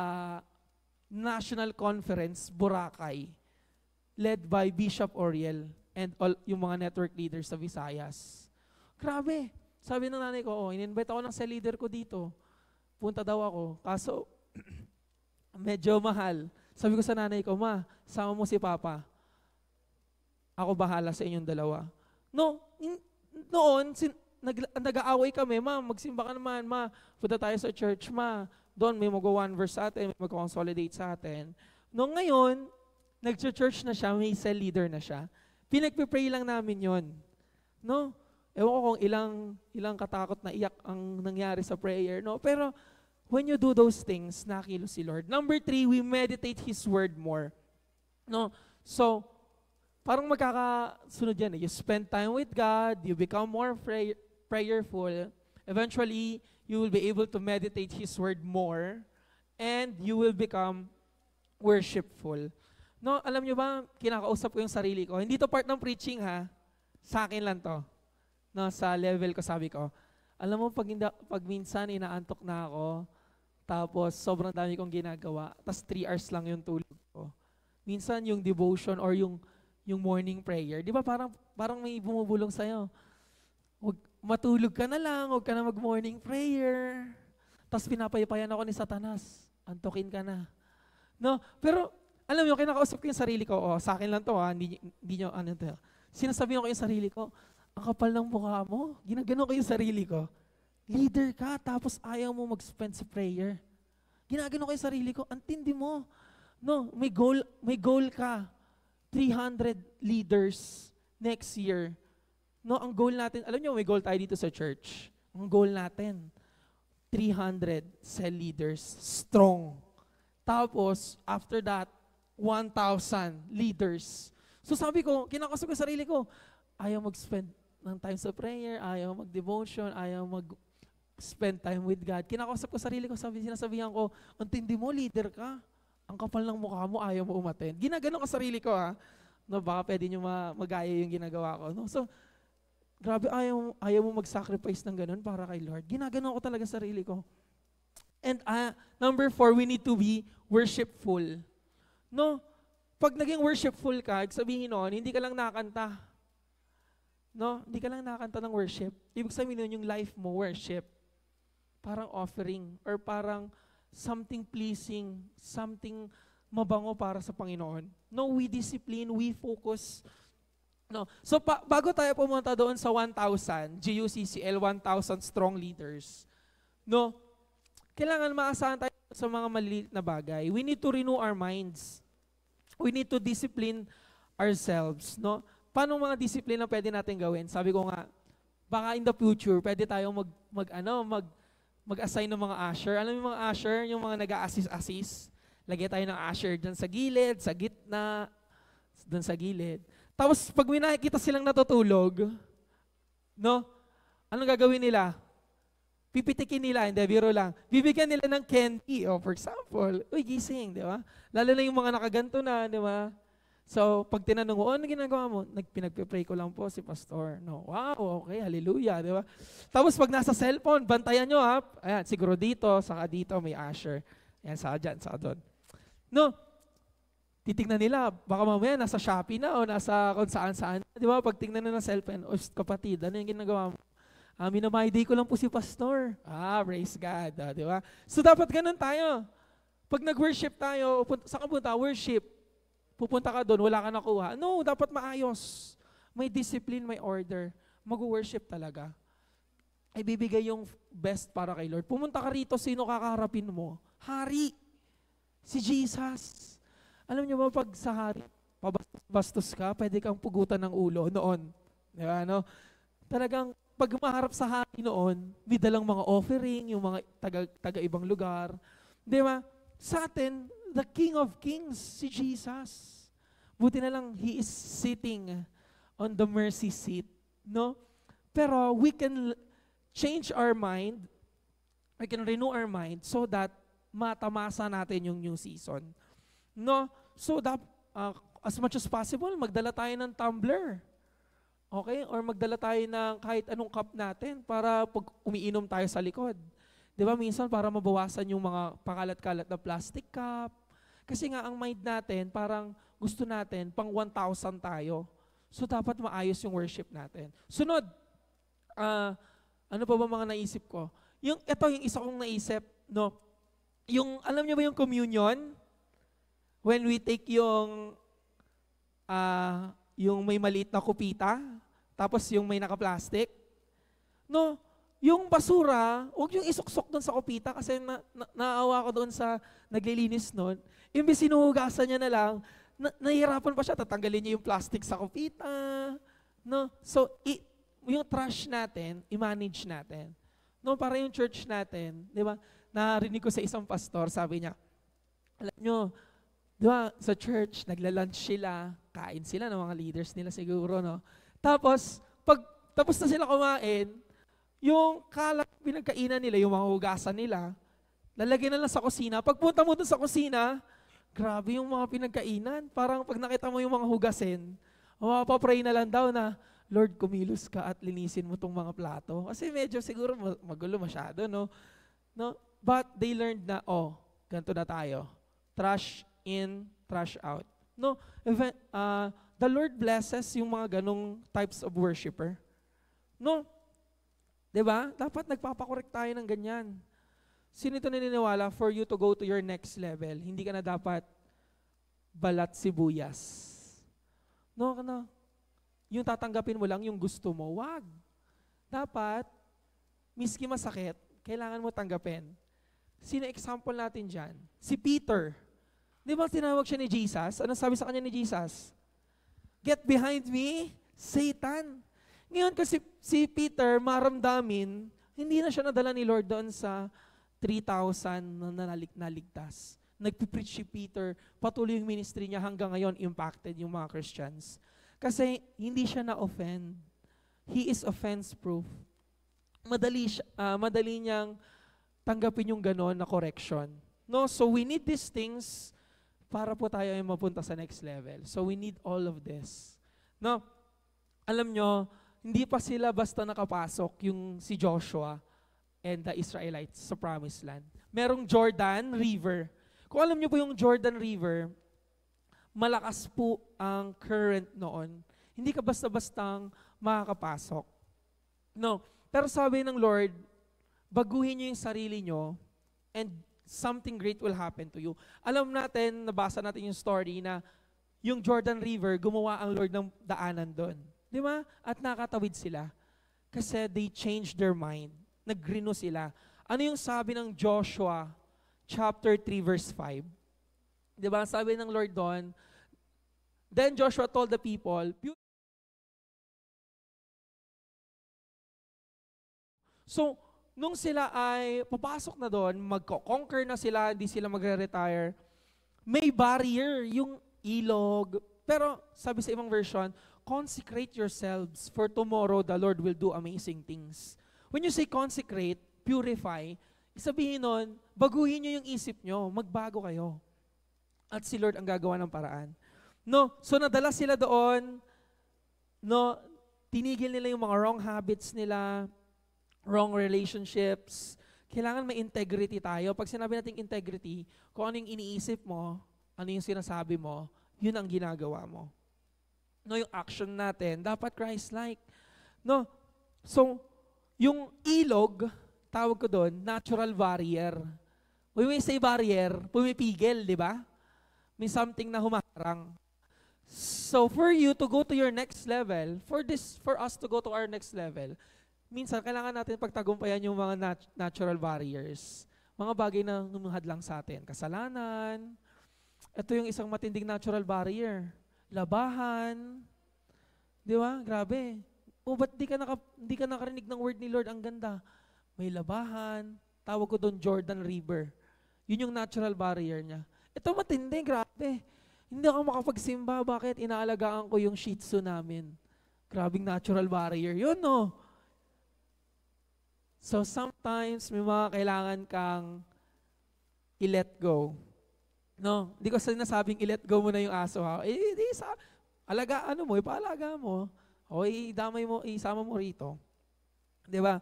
National Conference, Boracay, led by Bishop Oriel and all yung mga network leaders sa Visayas. Grabe! Sabi ng nanay ko, in-invite ako ng cell leader ko dito. Punta daw ako. Kaso, medyo mahal. Sabi ko sa nanay ko, Ma, sama mo si Papa. Ako bahala sa inyong dalawa. No, noon, nag-aaway kami, Ma, magsimba ka naman, Ma. Punta tayo sa church, Ma. Doon may mag-1 verse sa atin, may mag-consolidate sa atin. No, ngayon, nag-church na siya, may cell leader na siya. Pinagpipray lang namin yon. No? Ewan ko kung ilang katakot na iyak ang nangyari sa prayer, no? Pero when you do those things, nakilos si Lord. Number 3, we meditate His Word more. No? So, parang magkakasunod yan. You spend time with God, you become more prayerful. Eventually, you will be able to meditate His Word more, and you will become worshipful. No, alam nyo ba, kinakausap ko yung sarili ko. Hindi to part ng preaching ha. Sa akin lang to. No, sa level ko sabi ko, alam mo pag minsan inaantok na ako, tapos sobrang dami kong ginagawa, tapos 3 hours lang yung tulog ko. Minsan yung devotion or yung morning prayer, di ba parang may bumubulong sa'yo. Matulog ka na lang, huwag ka na mag-morning prayer. Tapos pinapaypayan ako ni Satanas. Antokin ka na. No, pero alam mo, kinakausap ko yung sarili ko, sa akin lang to hindi nyo, sinasabihan ko yung sarili ko, ang kapal ng mukha mo, ginagano ko yung sarili ko. Leader ka, tapos ayaw mo mag-spend sa prayer. Ginagano ko yung sarili ko, antindi mo. No, may goal ka. 300 leaders next year. No, ang goal natin, alam nyo, may goal tayo dito sa church. Ang goal natin, 300 cell leaders, strong. Tapos, after that, 1,000 leaders. So sabi ko, kinakausap ko sarili ko, ayaw mag-spend ng time sa prayer, ayaw mag-devotion, ayaw mag-spend time with God. Kinakausap ko sarili ko, sinasabihan ko, antindi mo, leader ka. Ang kapal ng mukha mo, ayaw mo umattend. Ginagano ko sarili ko No, baka pwede nyo magaya yung ginagawa ko. No? So, grabe, ayaw mo mag-sacrifice ng ganun para kay Lord. Ginagano ko talaga sarili ko. And number 4, we need to be worshipful. No, pag naging worshipful ka, sabihin nun, hindi ka lang nakanta. No, hindi ka lang nakanta ng worship. Ibig sabihin nun, yung life mo, worship. Parang offering or parang something pleasing, something mabango para sa Panginoon. No, we discipline, we focus. No. So bago tayo pumunta doon sa 1,000, GUCCL, 1,000 strong leaders, no, kailangan maasahan tayo sa mga maliliit na bagay. We need to renew our minds. We need to discipline ourselves. No? Paano mga discipline na pwede natin gawin? Sabi ko nga, baka in the future, pwede tayong mag-assign ng mga usher. Alam mo yung mga usher, yung mga nag-a-assist. Lagyan tayo ng usher dyan sa gilid, sa gitna, dyan sa gilid. Tapos pag may nakikita silang natutulog, no? Anong gagawin nila? Pipitikin nila, hindi, biro lang. Bibigyan nila ng candy, for example. Uy, gising, di ba? Lalo na yung mga nakaganto na, di ba? So, pag tinanong mo, ano ginagawa mo? Pinagpipray ko lang po si pastor. No, wow, okay, hallelujah, di ba? Tapos pag nasa cellphone, bantayan nyo ha. Ayan, siguro dito, saka dito may usher. Ayan, saka dyan, saka doon. No, titignan nila, baka mamaya nasa Shopee na o nasa kung saan-saan. Di ba? Pag tingnan na ng cellphone, kapatid, ano yung ginagawa mo? Minamay-day ko lang po si pastor. Praise God. Di ba? So dapat ganun tayo. Pag nag-worship tayo, saan ka punta? Worship. Pupunta ka doon, wala ka nakuha. No, dapat maayos. May discipline, may order. Mag-worship talaga. Ay bibigay yung best para kay Lord. Pumunta ka rito, sino kakaharapin mo? Hari. Si Jesus. Alam niyo ba, pag sa hari, pabastos ka, pwede kang pugutan ng ulo noon. Di ba, no? Talagang, pag maharap sa hari noon, may dalang mga offering, yung mga taga-ibang lugar. Di ba? Sa atin, the King of Kings, si Jesus. Buti na lang, He is sitting on the mercy seat. No? Pero we can change our mind, we can renew our mind so that matamasa natin yung new season. No? So, as much as possible, magdala tayo ng tumbler. Okay? Or magdala tayo ng kahit anong cup natin para pag umiinom tayo sa likod. Di ba? Minsan para mabawasan yung mga pakalat-kalat na plastic cup. Kasi nga ang mind natin, parang gusto natin, pang 1,000 tayo. So dapat maayos yung worship natin. Sunod, ano pa ba mga naisip ko? Ito yung isa kong naisip, no? Yung, alam niyo ba yung communion? When we take yung may maliit na kupita, tapos yung may naka-plastic. No, yung basura, huwag yung isuksok doon sa kupita kasi naawa ko doon sa naglilinis noon. Imbis sinuhugasan niya na lang, nahihirapan pa siya, tatanggalin niya yung plastic sa kupita. No? So, yung trash natin, i-manage natin. No, para yung church natin, di ba? Narinig ko sa isang pastor, sabi niya, alam nyo, di ba, sa church, nagla-lunch sila, kain sila ng mga leaders nila siguro, no? Tapos, tapos na sila kumain, yung kalat pinagkainan nila, yung mga hugasan nila, lalagyan na lang sa kusina. Pagpunta mo dun sa kusina, grabe yung mga pinagkainan. Parang pag nakita mo yung mga hugasin, papray na lang daw na, Lord, kumilos ka at linisin mo tong mga plato. Kasi medyo siguro magulo masyado, no? But they learned na, ganito na tayo. Trash in, trash out. No, the Lord blesses yung mga ganong types of worshiper. No? Diba? Dapat nagpapakorek tayo ng ganyan. Sino ito naniniwala for you to go to your next level? Hindi ka na dapat balat sibuyas. No, yung tatanggapin mo lang yung gusto mo. Wag. Dapat, miski masakit, kailangan mo tanggapin. Sino example natin dyan? Si Peter. Di ba tinawag siya ni Jesus? Ano sabi sa kanya ni Jesus? Get behind me, Satan. Ngayon kasi si Peter maramdamin, hindi na siya nadala ni Lord doon sa 3,000 na naligtas. Nagpipreach si Peter, patuloy yung ministry niya hanggang ngayon impacted yung mga Christians. Kasi hindi siya na-offend. He is offense-proof. Madali niyang tanggapin yung ganon na correction. No, so we need these things para po tayo ay mapunta sa next level. So we need all of this. No, alam nyo, hindi pa sila basta nakapasok yung si Joshua and the Israelites sa Promised Land. Merong Jordan River. Kung alam nyo po yung Jordan River, malakas po ang current noon. Hindi ka basta-bastang makakapasok. No, pero sabi ng Lord, baguhin nyo yung sarili nyo and something great will happen to you. Alam natin, nabasa natin yung story na yung Jordan River, gumawa ang Lord ng daanan doon. Di ba? At nakatawid sila. Kasi they changed their mind. Nag-renew sila. Ano yung sabi ng Joshua chapter 3 verse 5? Di ba? Sabi ng Lord doon, then Joshua told the people, so, nung sila ay papasok na doon, magko-conquer na sila, hindi sila magre-retire, may barrier, yung ilog. Pero sabi sa ibang version, consecrate yourselves for tomorrow the Lord will do amazing things. When you say consecrate, purify, sabihin nun, baguhin nyo yung isip nyo, magbago kayo. At si Lord ang gagawa ng paraan. No, so nadala sila doon, no, tinigil nila yung mga wrong habits nila, wrong relationships. Kailangan may integrity tayo. Pag sinabi natin integrity, kung ano yung iniisip mo, ano yung sinasabi mo, yun ang ginagawa mo. No, yung action natin, dapat Christ-like. No, so, yung ilog, tawag ko doon, natural barrier. When we say barrier, pumipigil, di ba? May something na humaharang. So, for you to go to your next level, for us to go to our next level, minsan, kailangan natin pagtagumpayan yung mga natural barriers. Mga bagay na humahadlang sa atin. Kasalanan. Ito yung isang matinding natural barrier. Labahan. Di ba? Grabe. Ba't di ka nakarinig ng word ni Lord? Ang ganda. May labahan. Tawag ko doon Jordan River. Yun yung natural barrier niya. Ito matindi. Grabe. Hindi ako makapagsimba. Bakit? Inaalagaan ko yung Shih Tzu namin. Grabing natural barrier. Yun, no? So sometimes may mga kailangan kang i-let go. No, hindi ko sinasabing i-let go mo na yung aso ha. Alagaan mo, ipaalaga mo. O idamay mo, isama mo rito. 'Di ba?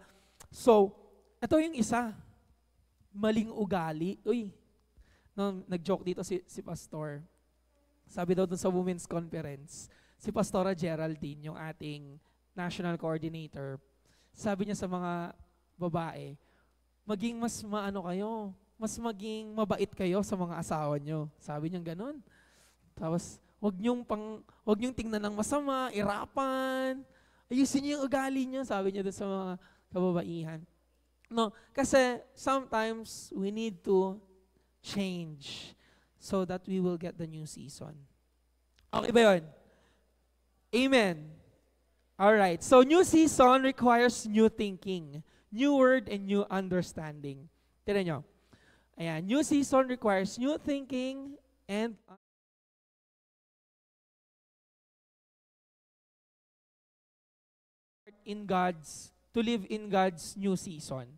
So, ito yung isa. Maling ugali. No, nag-joke dito si pastor. Sabi daw dun sa women's conference, si Pastora Geraldine, yung ating national coordinator, sabi niya sa mga babae, maging mas mas maging mabait kayo sa mga asawa nyo. Sabi niya ganun. Tapos, wag niyong tingnan ng masama, irapan, ayusin niyo yung ugali niyo, sabi niya doon sa mga kababaihan. No, kasi sometimes we need to change so that we will get the new season. Okay ba yun? Amen. Alright, so new season requires new thinking, new word, and new understanding. Tignan nyo. Ayan, new season requires new thinking and to live in God's new season.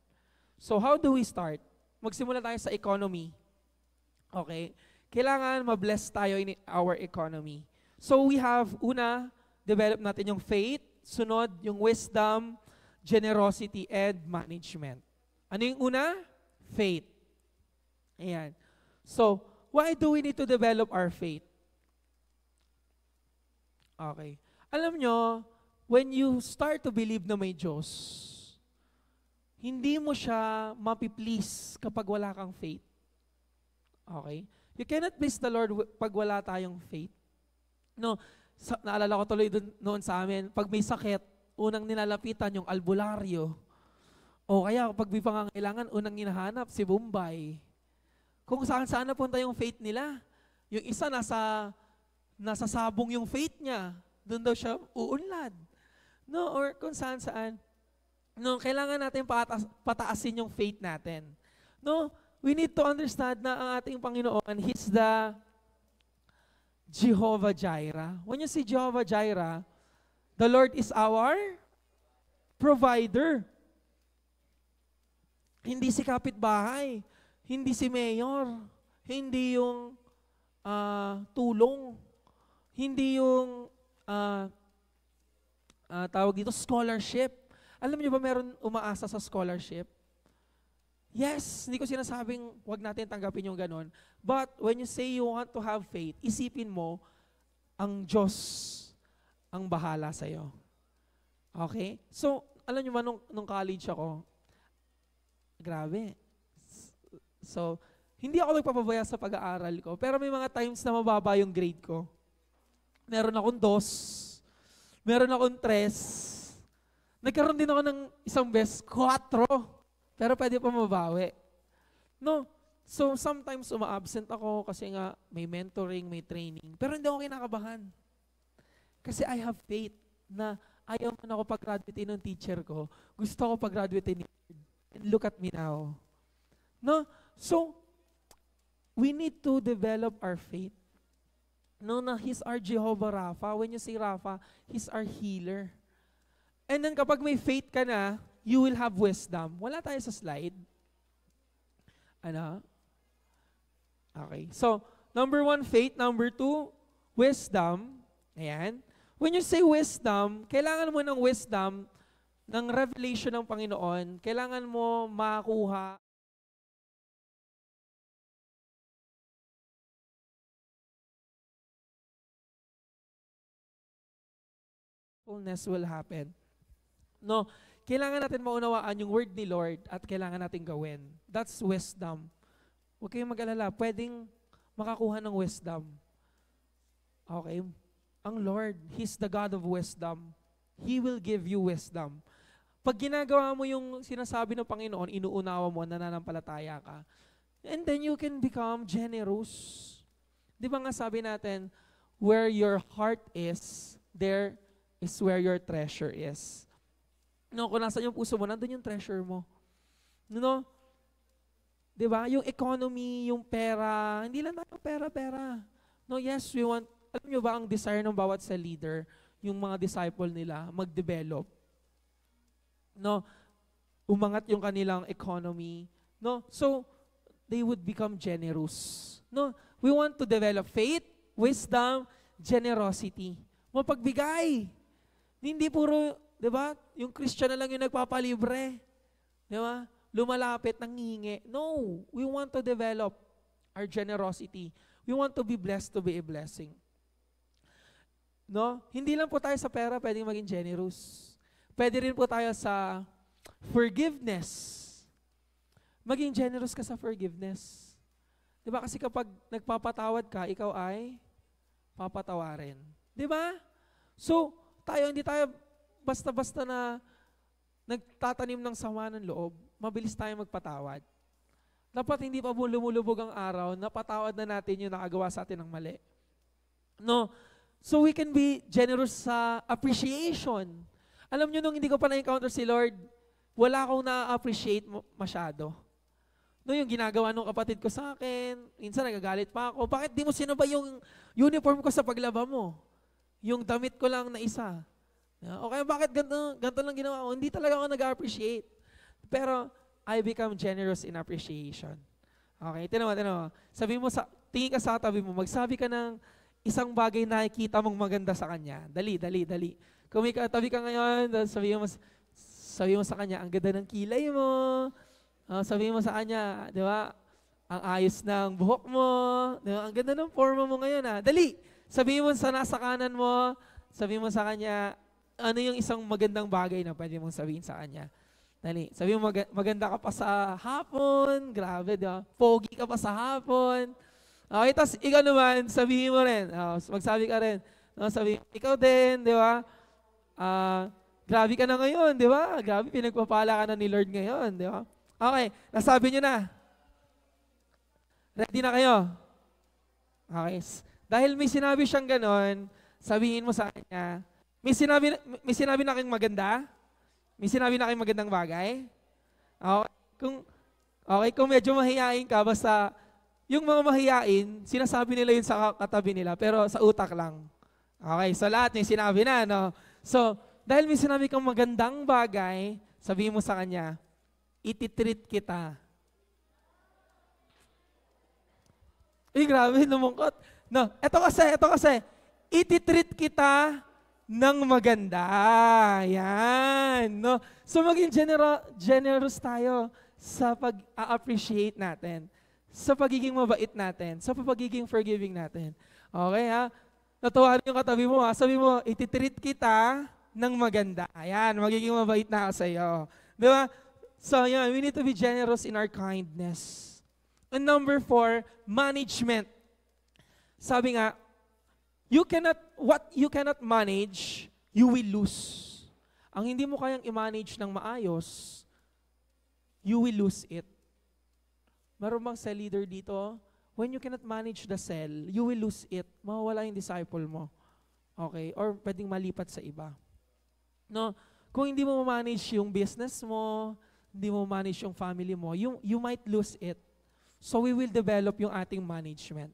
So how do we start? Magsimula tayo sa economy. Okay? Kailangan ma-bless tayo in our economy. So we have, una, develop natin yung faith, sunod, yung wisdom, generosity, and management. Ano yung una? Faith. Ayan. So, why do we need to develop our faith? Okay. Alam nyo, when you start to believe na may Diyos, hindi mo siya mapiplease kapag wala kang faith. Okay? You cannot please the Lord pag wala tayong faith. No, naalala ko tuloy noon sa amin, pag may sakit, unang nilalapitan yung albularyo. O kaya pag may pangangailangan, unang hinahanap si Bombay. Kung saan-saan napunta yung faith nila. Yung isa nasa sabong yung faith niya. Doon daw siya uunlad. No, or kung saan-saan. No, kailangan natin pataasin yung faith natin. No, we need to understand na ang ating Panginoon, He's the Jehovah Jireh. When you see Jehovah Jireh, the Lord is our provider. Hindi si kapitbahay, hindi si mayor, hindi yung tulong, hindi yung tawag dito, scholarship. Alam niyo ba meron umaasa sa scholarship? Yes, hindi ko sinasabing wag natin tanggapin yung ganon. But when you say you want to have faith, isipin mo, ang Diyos ang bahala sa'yo. Okay? So, alam niyo ba, nung college ako, grabe. So, hindi ako nagpapabaya sa pag-aaral ko, pero may mga times na mababa yung grade ko. Meron akong 2, meron akong 3, nagkaroon din ako ng isang beses, 4. Pero pwede pa mabawi. No. So, sometimes uma-absent ako kasi nga may mentoring, may training. Pero hindi ako kinakabahan. Kasi I have faith na ayaw man ako pag-graduate ng teacher ko. Gusto ko pag-graduate ni Lord. And look at me now. No. So, we need to develop our faith. No, na He's our Jehovah Rapha. When you say Rapha, He's our healer. And then kapag may faith ka na, you will have wisdom. Wala tayo sa slide. Ano? Okay. So, number 1, faith. Number 2, wisdom. Ayan. When you say wisdom, kailangan mo ng wisdom ng revelation ng Panginoon. Kailangan mo makakuha fullness will happen. No, kailangan natin maunawaan yung word ni Lord at kailangan natin gawin. That's wisdom. Huwag kayong mag-alala, pwedeng makakuha ng wisdom. Okay? Ang Lord, He's the God of wisdom. He will give you wisdom. Pag ginagawa mo yung sinasabi ng Panginoon, inuunawa mo, nananampalataya ka, and then you can become generous. Di ba nga sabi natin, where your heart is, there is where your treasure is. No, kung nasa yung puso mo, nandun yung treasure mo. No? Diba? Yung economy, yung pera, hindi lang tayo pera. No, yes, we want, alam nyo ba ang desire ng bawat sa leader, yung mga disciple nila, mag-develop. No? Umangat yung kanilang economy. No? So, they would become generous. No? We want to develop faith, wisdom, generosity. Mapagbigay. Hindi puro, di ba? Yung Christian na lang yung nagpapalibre. Di ba? Lumalapit, nangingi. No, we want to develop our generosity. We want to be blessed to be a blessing. No? Hindi lang po tayo sa pera pwedeng maging generous. Pwede rin po tayo sa forgiveness. Maging generous ka sa forgiveness. Di ba? Kasi kapag nagpapatawad ka, ikaw ay papatawarin. Di ba? So, hindi tayo basta-basta na nagtatanim ng sama ng loob, mabilis tayo magpatawad. Dapat hindi pa lumulubog ang araw, napatawad na natin yung nakagawa sa atin ng mali. No, So we can be generous sa appreciation. Alam nyo, nung hindi ko pa na-encounter si Lord, wala akong na-appreciate masyado. No, yung ginagawa ng kapatid ko sa akin, minsan nagagalit pa ako, bakit di mo sinubay yung uniform ko sa paglaba mo? Yung damit ko lang na isa. Okay, bakit ganito lang ginawa ko? Hindi talaga ako nag-appreciate. Pero I become generous in appreciation. Okay, tinawa. Sabi mo, tingin ka sa tabi mo, magsabi ka ng isang bagay na nakikita mong maganda sa kanya. Dali. Kung may katabi ka ngayon, sabi mo sa kanya, ang ganda ng kilay mo. Sabi mo sa kanya, di ba, ang ayos ng buhok mo. Di ba? Ang ganda ng forma mo ngayon. Dali, sabi mo sa nasa kanan mo, sabi mo sa kanya, ano yung isang magandang bagay na pwede mong sabihin sa kanya. Dali, sabi mo maganda ka pa sa hapon, grabe, di ba? Pogi ka pa sa hapon. Okay, tapos ikaw naman, sabihin mo rin, magsabi ka rin, sabi, ikaw din, di ba? Grabe ka na ngayon, di ba? Grabe, pinagpapala ka na ni Lord ngayon, di ba? Okay, nasabi nyo na. Ready na kayo? Okay. Dahil may sinabi siyang ganon, sabihin mo sa kanya, may sinabi na kayong maganda? May sinabi na kayong magandang bagay? Okay, kung medyo mahihain ka, basta yung mga mahihain, sinasabi nila yun sa katabi nila, pero sa utak lang. Okay, so lahat may sinabi na, no? So, dahil may sinabi kang magandang bagay, sabihin mo sa kanya, ititreat kita. Grabe, lumungkot. No, ito kasi, ititreat kita ng maganda. Yan, no? So, maging generous tayo sa pag-appreciate natin, sa pagiging mabait natin, sa pagiging forgiving natin. Okay, ha? Natuwa yung katabi mo, ha? Sabi mo, ititreat kita ng maganda. Ayan, magiging mabait na ako sa iyo. Di ba? So, yeah, we need to be generous in our kindness. And number 4, management. Sabi nga, what you cannot manage, you will lose. Ang hindi mo kayang i-manage ng maayos, you will lose it. Meron bang cell leader dito? When you cannot manage the cell, you will lose it. Mawawala yung disciple mo. Okay? Or pwedeng malipat sa iba. No? Kung hindi mo manage yung business mo, hindi mo manage yung family mo, you might lose it. So we will develop yung ating management.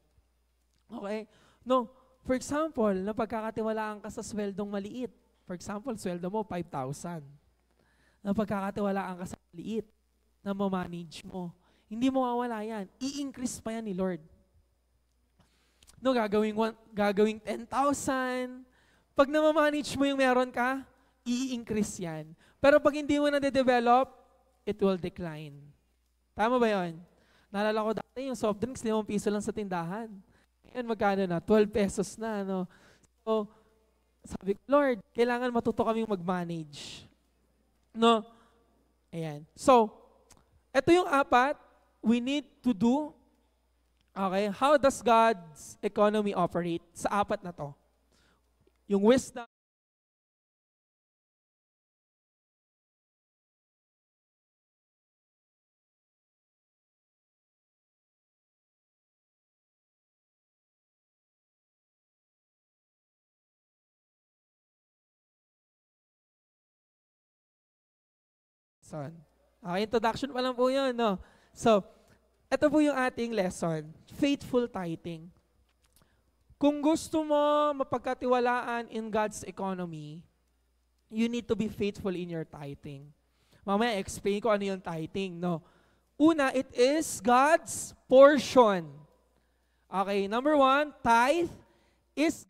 Okay? No? For example, napagkakatiwalaan ka sa sweldong maliit. For example, sweldo mo 5,000. Napagkakatiwalaan ka sa maliit na ma-manage mo. Hindi mo mawala yan. I-increase pa yan ni Lord. No, gagawing 10,000. Pag na-manage mo yung meron ka, i-increase yan. Pero pag hindi mo na-develop, it will decline. Tama ba yun? Naalala ko dati yung soft drinks, 5 piso lang sa tindahan. Ngayon magkano na? 12 pesos na. No? So, sabi ko, Lord, kailangan matuto kaming mag-manage. No? Ayan. So, ito yung 4 we need to do. Okay, how does God's economy operate? Sa 4 na to. Yung wisdom, son. Okay, introduction pa lang po yun, no? So, ito po yung ating lesson. Faithful tithing. Kung gusto mo mapagkatiwalaan in God's economy, you need to be faithful in your tithing. Mamaya, explain ko ano yung tithing, no? Una, it is God's portion. Okay, number 1, tithe is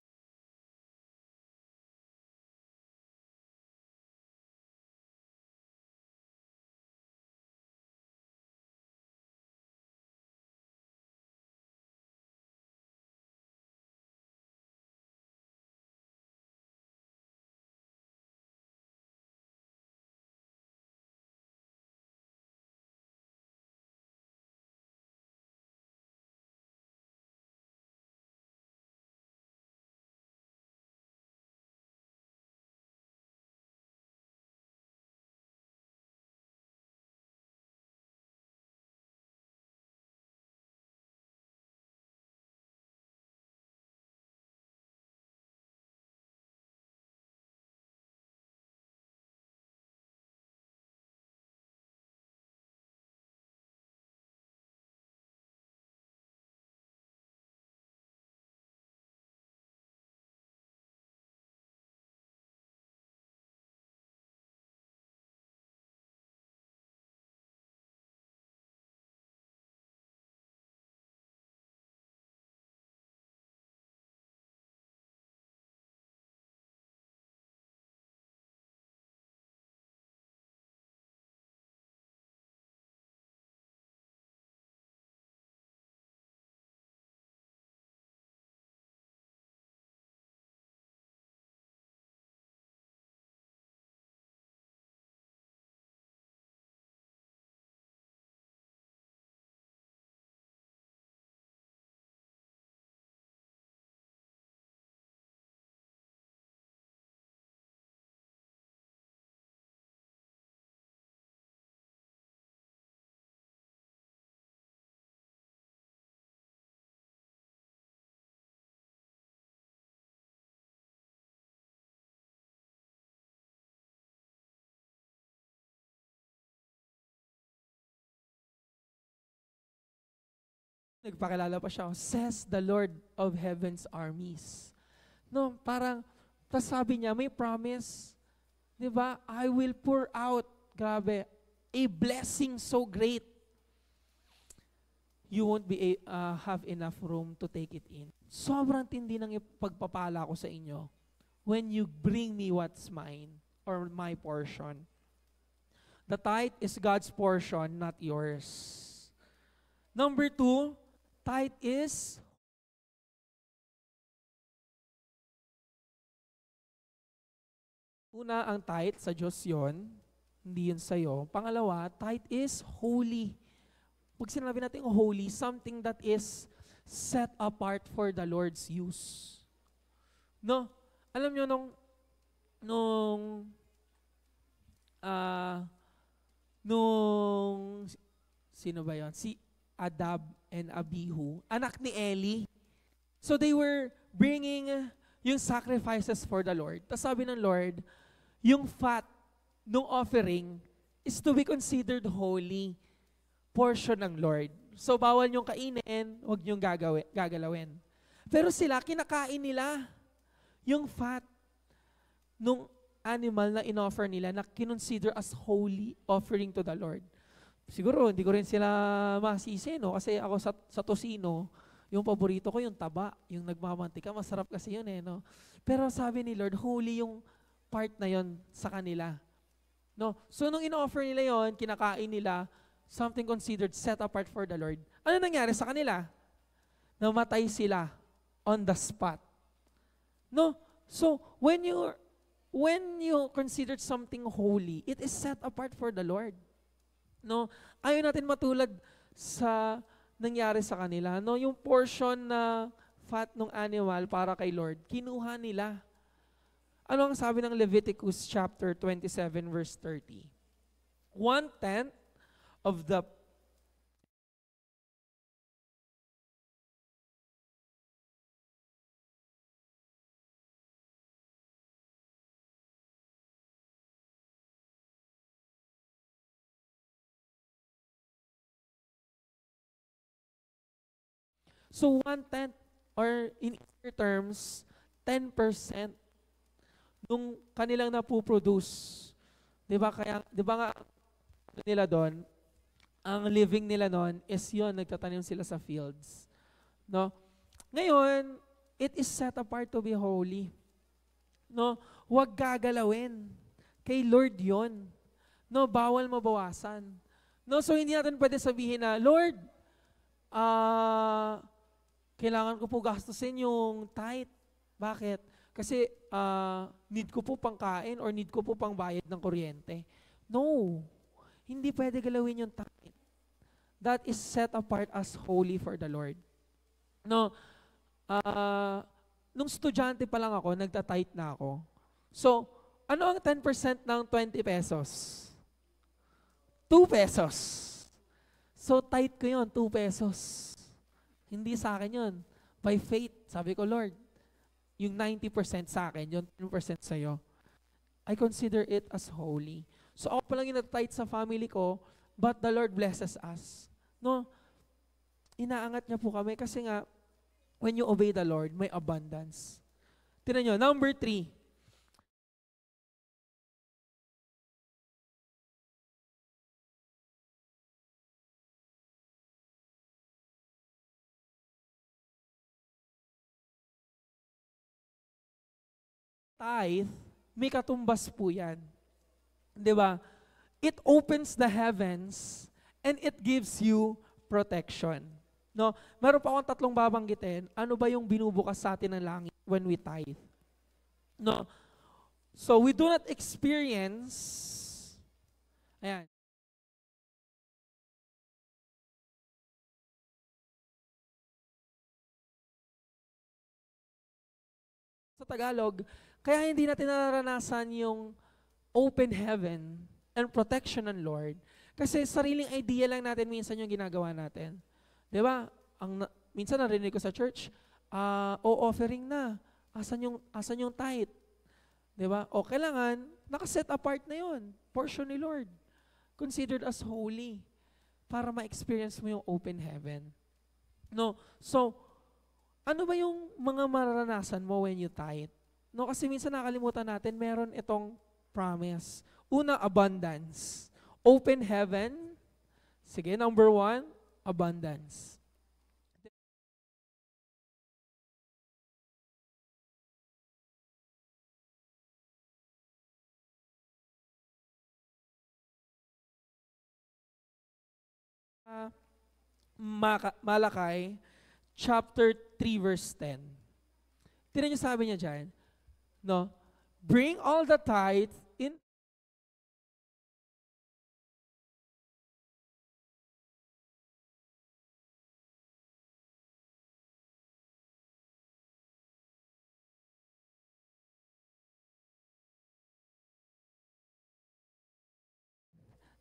Nagpakilala pa siya, says the Lord of Heaven's armies. No, parang, tas sabi niya, may promise, di ba? I will pour out, grabe, a blessing so great, you won't be have enough room to take it in. Sobrang tindi ng pagpapala ko sa inyo when you bring me what's mine or my portion. The tithe is God's portion, not yours. Number 2, tithe is una, ang tithe sa Diyos yon, hindi yun sa'yo. Pangalawa, tithe is holy. Pag sinabi natin holy, something that is set apart for the Lord's use. No? Alam nyo, nung sino ba yon? Si Adab and Abihu, anak ni Eli. So they were bringing yung sacrifices for the Lord. Tapos sabi ng Lord, yung fat nung offering is to be considered holy portion ng Lord. So bawal nyong kainin, huwag nyong gagalawin. Pero sila, kinakain nila yung fat nung animal na in-offer nila na kinonsider as holy offering to the Lord. Siguro, hindi ko rin sila masisi, no? Kasi ako sa tosino, yung paborito ko yung taba, yung nagmamantika, masarap kasi yun no? Pero sabi ni Lord, holy yung part na yon sa kanila. No? So nung in-offer nila yon, kinakain nila, something considered set apart for the Lord. Ano nangyari sa kanila? Namatay sila on the spot. No? So when you considered something holy, it is set apart for the Lord. No? Ayaw natin matulad sa nangyari sa kanila. No? Yung portion na fat ng animal para kay Lord, kinuha nila. Ano ang sabi ng Leviticus chapter 27 verse 30? 1/10 of the So 1/10 or in other terms, 10% nung kanilang napuproduce. 'Di ba kaya 'di ba nga nila doon, ang living nila noon is 'yon, nagtatanim sila sa fields. No? Ngayon, it is set apart to be holy. No? Huwag gagalawin. Kay Lord 'yon. No, bawal mabawasan. No, so hindi natin pwede sabihin na, Lord, kailangan ko po gastusin yung tithe. Bakit? Kasi need ko po pangkain or need ko po pang bayad ng kuryente. No. Hindi pwede galawin yung tithe. That is set apart as holy for the Lord. No. Nung estudyante pa lang ako, nagta-tithe na ako. So, ano ang 10% ng 20 pesos? 2 pesos. So, tithe ko yun, 2 pesos. Hindi sa akin yun. By faith, sabi ko, Lord, yung 90% sa akin, yung 10% sa'yo. I consider it as holy. So, ako pa lang yung nag-tithe sa family ko, but the Lord blesses us. No? Inaangat niya po kami kasi nga, when you obey the Lord, may abundance. Tingnan nyo, number 3. Tithe, may katumbas po yan. 'Di ba? It opens the heavens and it gives you protection. No? Meron pa akong 3 babanggitin. Ano ba yung binubukas sa atin ng langit when we tithe? No? So we do not experience, ayan, sa Tagalog, kaya hindi natin nararanasan yung open heaven and protection ng Lord. Kasi sariling idea lang natin minsan yung ginagawa natin. Di ba? Minsan narinig ko sa church, offering na. Asan yung tithe? Di ba? O kailangan, nakaset apart na yun. Portion ni Lord. Considered as holy. Para ma-experience mo yung open heaven. No? So, ano ba yung mga mararanasan mo when you tithe? No, kasi minsan nakalimutan natin, meron itong promise. Una, abundance. Open heaven. Sige, number one, abundance. Ah, Malakay, chapter 3, verse 10. Tignan niyo sabi niya dyan, no? Bring all the tithe in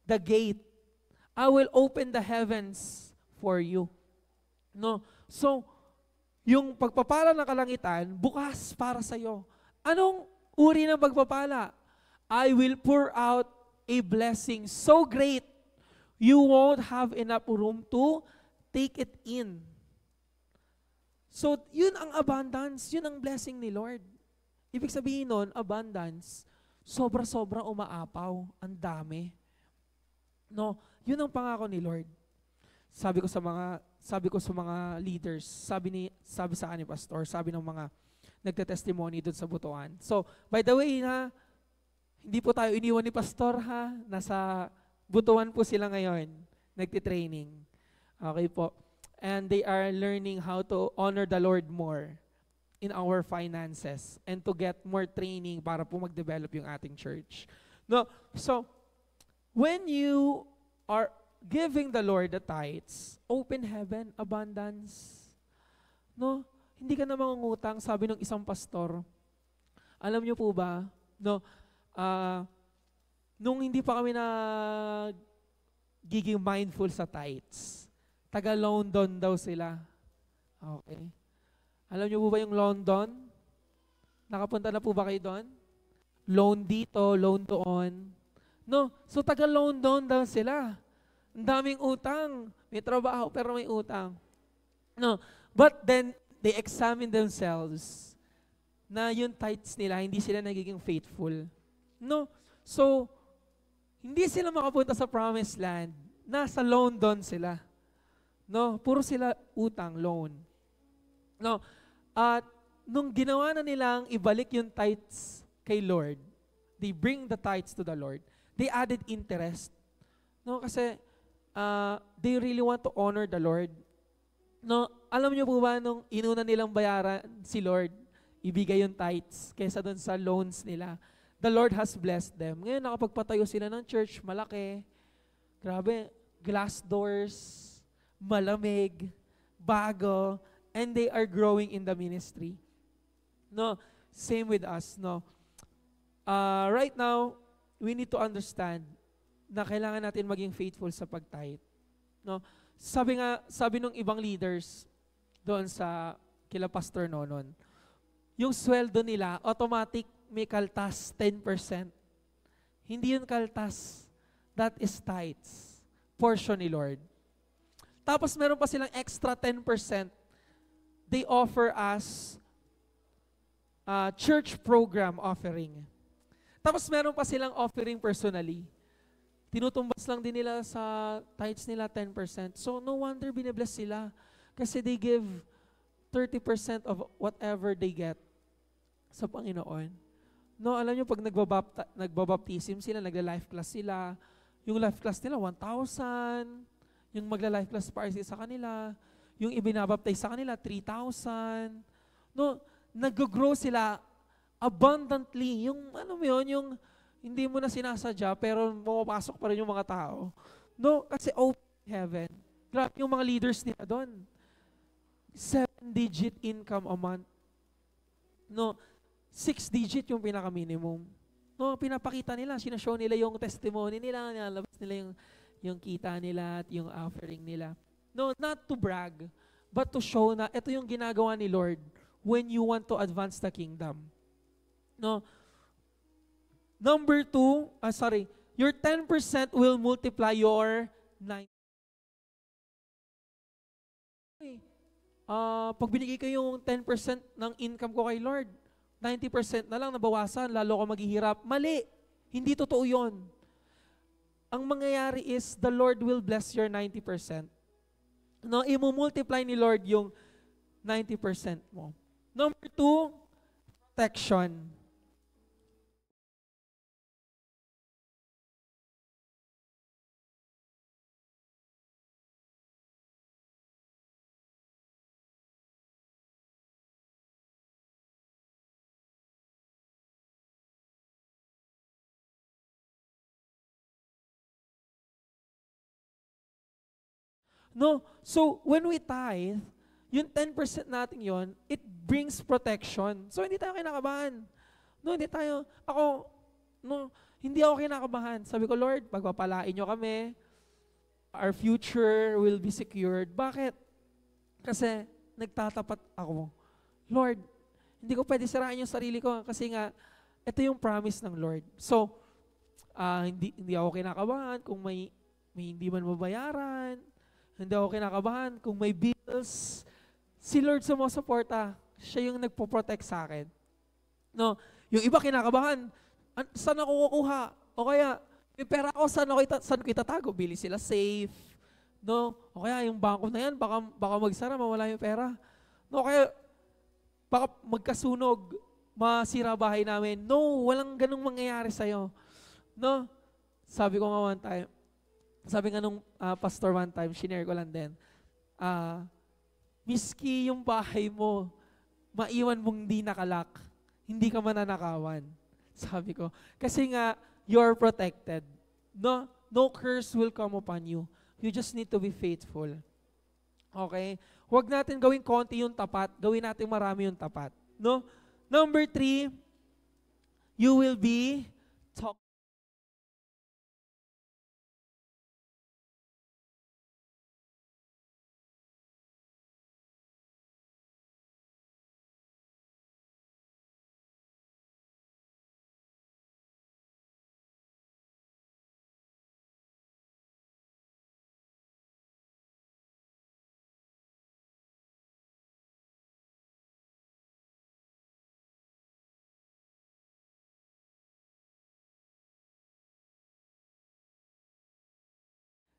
the gate. I will open the heavens for you. No? So, yung pagpapala ng kalangitan, bukas para sa iyo. Anong uri ng pagpapala? I will pour out a blessing so great, you won't have enough room to take it in. So, yun ang abundance, yun ang blessing ni Lord. Ibig sabihin nun, abundance, sobra-sobra umaapaw, ang dami. No, yun ang pangako ni Lord. Sabi ko sa mga leaders, sabi sa akin ni pastor, sabi ng mga nagte-testimony doon sa Butuan. So, by the way na hindi po tayo iniwan ni pastor ha, nasa Butuan po sila ngayon, nagti-training. Okay po. And they are learning how to honor the Lord more in our finances and to get more training para po mag-develop yung ating church. No, so when you are giving the Lord the tithes, open heaven, abundance. No, hindi ka na mangungutang, sabi ng isang pastor. Alam niyo po ba, no, nung hindi pa kami giging mindful sa tithes, taga London daw sila. Okay. Alam niyo po ba yung London? Nakapunta na po ba kayo doon? Loan dito, loan doon. No, so taga London daw sila. Ang daming utang. May trabaho pero may utang. No, but then they examine themselves na yung tithes nila, hindi sila nagiging faithful. No, so hindi sila makapunta sa promised land. Nasa London sila. No, puro sila utang, loan. No, at nung ginawa na nilang ibalik yung tithes kay Lord, they bring the tithes to the Lord. They added interest. No, kasi they really want to honor the Lord. No, alam niyo po ba nung inuna nilang bayaran si Lord, ibigay yung tithes kaysa doon sa loans nila. The Lord has blessed them. Ngayon nakapagpatayo sila ng church, malaki. Grabe, glass doors, malamig, bago, and they are growing in the ministry. No, same with us, no. Right now, we need to understand na kailangan natin maging faithful sa pag-tithe. No? Sabi nung ibang leaders doon sa kila Pastor Nonon, yung sweldo nila, automatic may kaltas 10%. Hindi yun kaltas. That is tithes. Portion ni Lord. Tapos meron pa silang extra 10%. They offer us church program offering. Tapos meron pa silang offering personally. Tinutumbas lang din nila sa tithes nila 10%. So no wonder binibless sila. Kasi they give 30% of whatever they get sa Panginoon. No, alam nyo, pag nagbabaptism sila, nagla-life class sila, yung life class nila, 1,000. Yung magla-life class party sa kanila, yung ibinabaptize sa kanila, 3,000. No, nag-grow sila abundantly. Yung, ano mo yun, yung hindi mo na sinasadya, pero pumapasok pa rin yung mga tao. No, kasi open heaven. Grabe yung mga leaders nila doon. 7-digit income a month. No, 6-digit yung pinaka-minimum. No, pinapakita nila, sinashow nila yung testimony nila, nilalabas nila yung kita nila at yung offering nila. No, not to brag, but to show na ito yung ginagawa ni Lord when you want to advance the kingdom. No. Number 2, your 10% will multiply your 9. pag binigay ko yung 10% ng income ko kay Lord, 90% na lang nabawasan, lalo ako maghihirap. Mali. Hindi totoo yun. Ang mangyayari is, the Lord will bless your 90%. No, i-multiply ni Lord yung 90% mo. Number 2, protection. No, so when we tithe, yung 10% natin yon, it brings protection. So hindi tayo kinakabahan. No, hindi ako kinakabahan. Sabi ko, Lord, pagpapalain nyo kami, our future will be secured. Bakit? Kasi nagtatapat ako. Lord, hindi ko pwede sirain yung sarili ko kasi nga, ito yung promise ng Lord. So, hindi ako kinakabahan kung may hindi man mabayaran. Hindi ako kinakabahan kung may bills. Si Lord sumusuporta. Siya yung nagpo-protect sa akin. No, yung iba kinakabahan, saan ako kukuha? O kaya, yung pera ko, saan ko itatago? Bili sila safe. No? O kaya yung bangko na yan, baka magsara, mawala yung pera. No, kaya baka magkasunog, masira bahay namin. No, walang ganung mangyayari sa'yo. No? Sabi ko nga one time, sabi nga nung pastor one time, shinare ko lang din, miski yung bahay mo, maiwan mong di nakalak, hindi ka mananakawan. Sabi ko, kasi nga, you're protected. No, no curse will come upon you. You just need to be faithful. Okay? Huwag natin gawing konti yung tapat, gawin natin marami yung tapat. No? Number 3, you will be talk.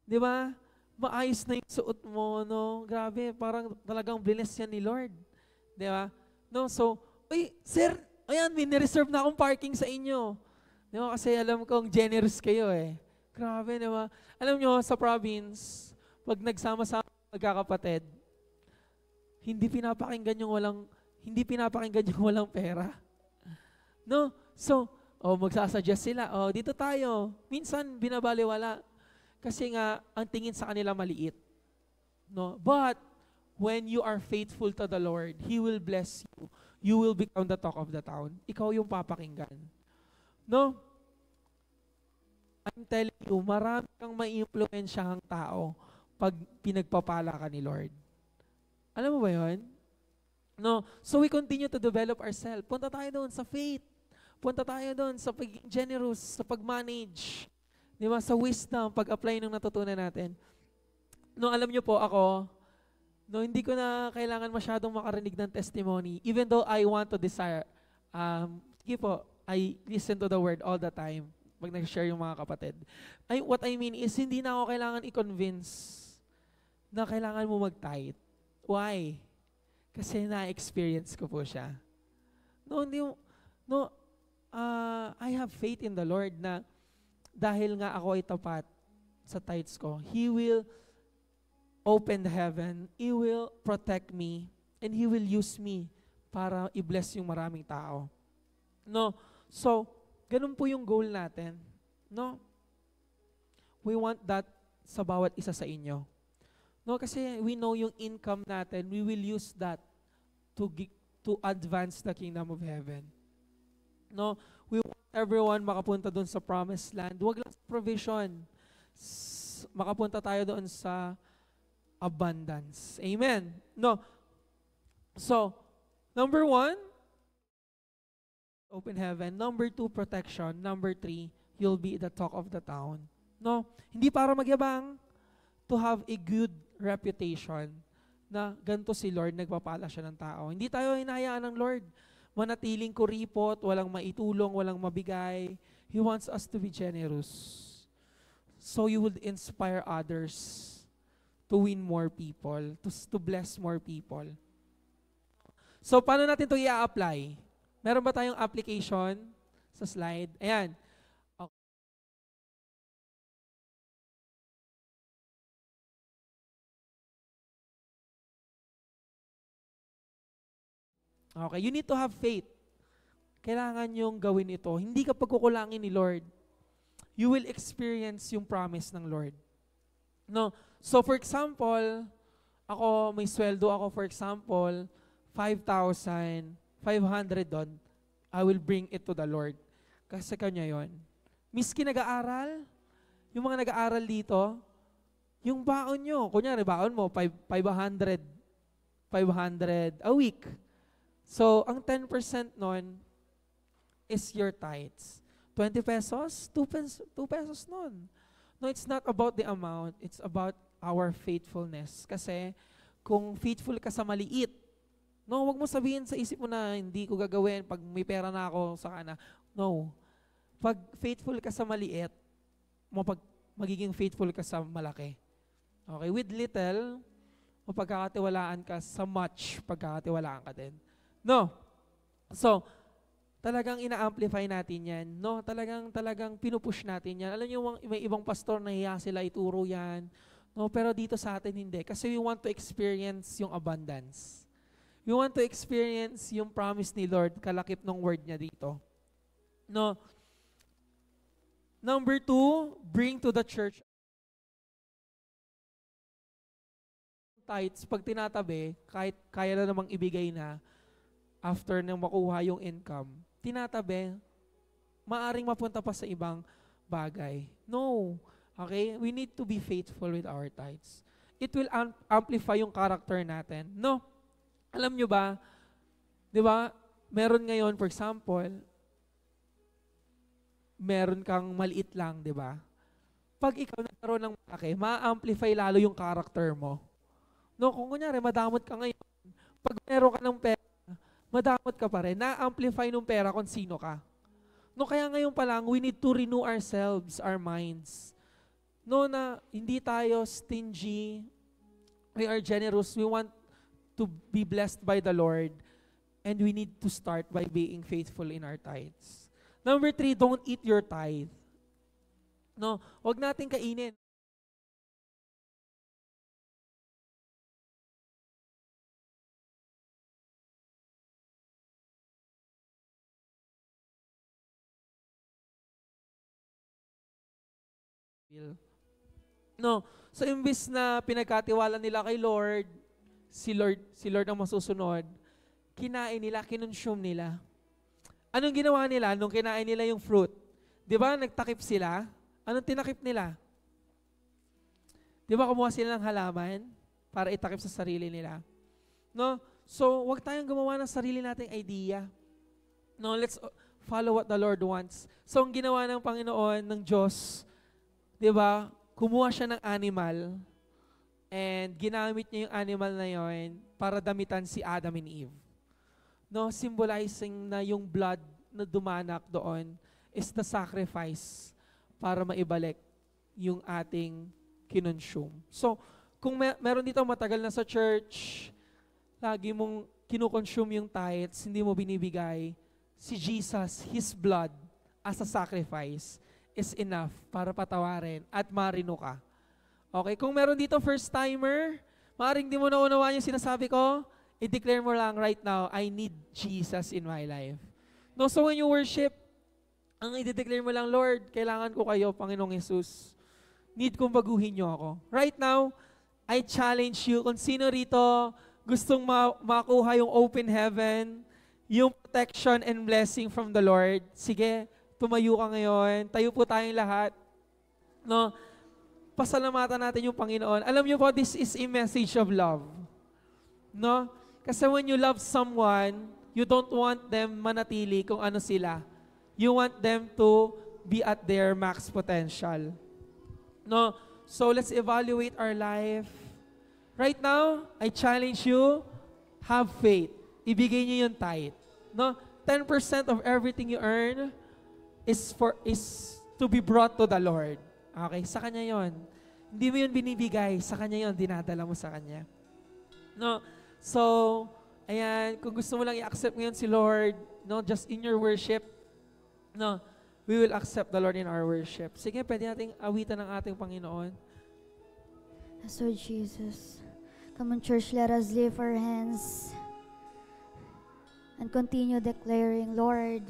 Di ba? Maayos na yung suot mo, no? Grabe, parang talagang bless yan ni Lord. Di ba? No, so, uy, sir, ayan, may nireserve na akong parking sa inyo. Di ba? Kasi alam kong generous kayo eh. Grabe, di ba? Alam nyo, sa province, pag nagsama-sama magkakapatid, hindi pinapakinggan yung walang pera. No? So, magsasuggest sila, dito tayo. Minsan, binabaliwala. Kasi nga, ang tingin sa kanila maliit. No? But, when you are faithful to the Lord, He will bless you. You will become the talk of the town. Ikaw yung papakinggan. No? I'm telling you, marami kang mai-impluensyahang tao pag pinagpapala ka ni Lord. Alam mo ba yun? No? So we continue to develop ourselves. Punta tayo doon sa faith. Punta tayo doon sa pagiging generous, sa pag-manage. Di ba? Sa wisdom, pag-apply ng natutunan natin. No, alam niyo po ako, no, hindi ko na kailangan masyadong makarinig ng testimony. Even though I want to desire, sige po, I listen to the word all the time pag nag-share yung mga kapatid. What I mean is, hindi na ako kailangan i-convince na kailangan mo mag-tithe. Why? Kasi na-experience ko po siya. I have faith in the Lord na dahil nga ako ay tapat sa tithes ko, He will open the heaven, He will protect me, and He will use me para i-bless yung maraming tao. No? So, ganun po yung goal natin. No? We want that sa bawat isa sa inyo. No, kasi we know yung income natin, we will use that to advance the kingdom of heaven. No, we want everyone makapunta doon sa promised land. Huwag lang sa provision. Makapunta tayo doon sa abundance. Amen. No. So, number 1, open heaven. Number 2, protection. Number 3, you'll be the talk of the town. No, hindi para magyabang, to have a good reputation. na ganito si Lord, nagpapala siya ng tao. Hindi tayo hinahayaan ng Lord manatiling kuripot, walang maitulong, walang mabigay. He wants us to be generous. So you would inspire others to win more people, to bless more people. So paano natin ito i-apply? Meron ba tayong application sa slide? Ayan. Okay, you need to have faith. Kailangan yung gawin ito. Hindi ka pagkukulangin ni Lord. You will experience yung promise ng Lord. No? So for example, may sweldo ako, for example, 5,500 doon. I will bring it to the Lord. Kasi Kanya yon. Miski nag-aaral, yung mga nag-aaral dito, yung baon nyo, kunyari baon mo, 500 a week. So, ang 10% nun is your tithes. 20 pesos, 2 pesos nun. No, it's not about the amount. It's about our faithfulness. Kasi, kung faithful ka sa maliit, no, wag mo sabihin sa isip mo na hindi ko gagawin pag may pera na ako sa kana. No. Pag faithful ka sa maliit, magiging faithful ka sa malaki. Okay? With little, mapagkakatiwalaan ka sa much, pagkakatiwalaan ka din. No. So, talagang ina-amplify natin yan. No, talagang pinupush natin yan. Alam niyo, may ibang pastor na hiya sila ituro yan. No, pero dito sa atin hindi. Kasi we want to experience yung abundance. We want to experience yung promise ni Lord, kalakip ng word niya dito. No. Number 2, bring to the church. Tithes, pag tinatabi, kahit kaya na namang ibigay na, after nang makuha yung income, tinatabi, maaring mapunta pa sa ibang bagay. No. Okay? We need to be faithful with our tithes. It will amplify yung character natin. No. Alam nyo ba, di ba, meron ngayon, for example, meron kang maliit lang, di ba? Pag ikaw nagkaroon ng malaki, ma-amplify lalo yung character mo. No, kung kunyari, madamot ka ngayon, pag meron ka ng pera, madamot ka pa rin, na-amplify nung pera kung sino ka. No, kaya ngayon pa lang, we need to renew ourselves, our minds. No, na hindi tayo stingy, we are generous, we want to be blessed by the Lord, and we need to start by being faithful in our tithes. Number 3, don't eat your tithe. No, wag natin kainin. No, so imbis na pinagkatiwala nila kay Lord, si Lord ang masusunod, kinain nila, kinonsume nila. Anong ginawa nila nung kinain nila yung fruit? Di ba, nagtakip sila? Anong tinakip nila? Di ba, kumuha sila ng halaman para itakip sa sarili nila? No? So, wag tayong gumawa ng sarili nating idea. No, let's follow what the Lord wants. So, ang ginawa ng Panginoon, ng Diyos, di ba, kumuha siya ng animal and ginamit niya yung animal na yon para damitan si Adam and Eve. No, symbolizing na yung blood na dumanak doon is the sacrifice para maibalik yung ating kinonsume. So, kung meron dito matagal na sa church, lagi mong kinukonsume yung tithes, hindi mo binibigay, si Jesus, His blood as a sacrifice is enough para patawarin at marino ka. Okay, kung meron dito first timer, maaaring di mo naunawaan yung sinasabi ko, i-declare mo lang right now, I need Jesus in my life. No, so when you worship, ang i-declare mo lang, Lord, kailangan ko kayo, Panginoong Jesus. Need kong baguhin niyo ako. Right now, I challenge you, kung sino rito gustong makuha yung open heaven, yung protection and blessing from the Lord, sige, tumayo ka ngayon. Tayo po tayong lahat. No, pasalamatan natin yung Panginoon. Alam niyo po, this is a message of love. No? Kasi when you love someone, you don't want them manatili kung ano sila. You want them to be at their max potential. No? So let's evaluate our life. Right now, I challenge you, have faith. Ibigay niyo yung tithe. No? 10% of everything you earn is to be brought to the Lord. Okay? Sa Kanya yon. Hindi mo yun binibigay. Sa Kanya yon, dinadala mo sa Kanya. No? So, ayan, kung gusto mo lang i-accept ngayon si Lord, no, just in your worship, no, we will accept the Lord in our worship. Sige, pwede nating awitan ng ating Panginoon. So Jesus, come on church, let us lift our hands and continue declaring, Lord,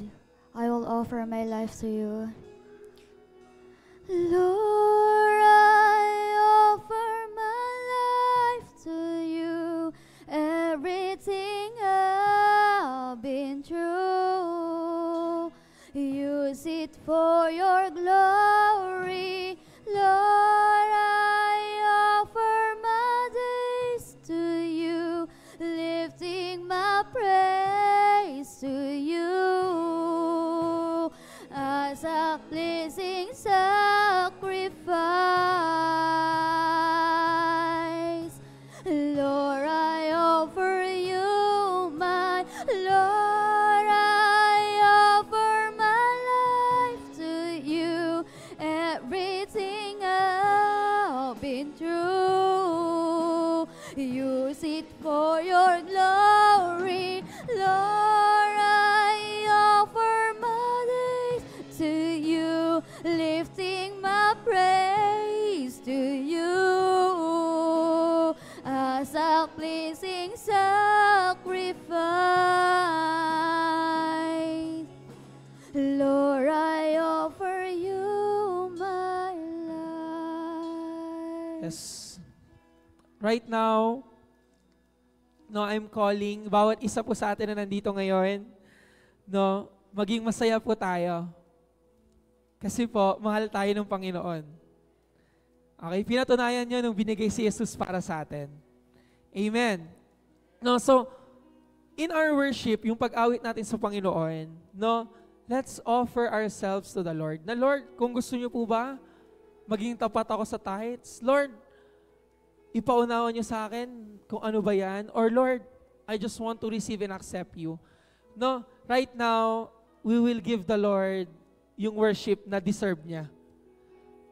I will offer my life to you. Lord, I offer my life to you. Everything I've been through, use it for your glory. Lord, I offer my days to you, lifting my praise to you as a pleasing sacrifice. Lord, I offer you my Lord, I offer my life to you. Everything I've been through, use it for your glory. Lord, I offer my days to you, lifting my praise to you as a pleasing sacrifice. Lord, I offer you my life. Yes. Right now, no, I'm calling bawat isa po sa atin na nandito ngayon, no, maging masaya po tayo. Kasi po, mahal tayo ng Panginoon. Okay, pinatunayan nyo nung binigay si Jesus para sa atin. Amen. No, so, in our worship, yung pag-awit natin sa Panginoon, no, let's offer ourselves to the Lord. Na Lord, kung gusto nyo po ba, maging tapat ako sa tithes, Lord, ipaunawa nyo sa akin kung ano ba yan. Or Lord, I just want to receive and accept you. No, right now, we will give the Lord yung worship na deserve niya.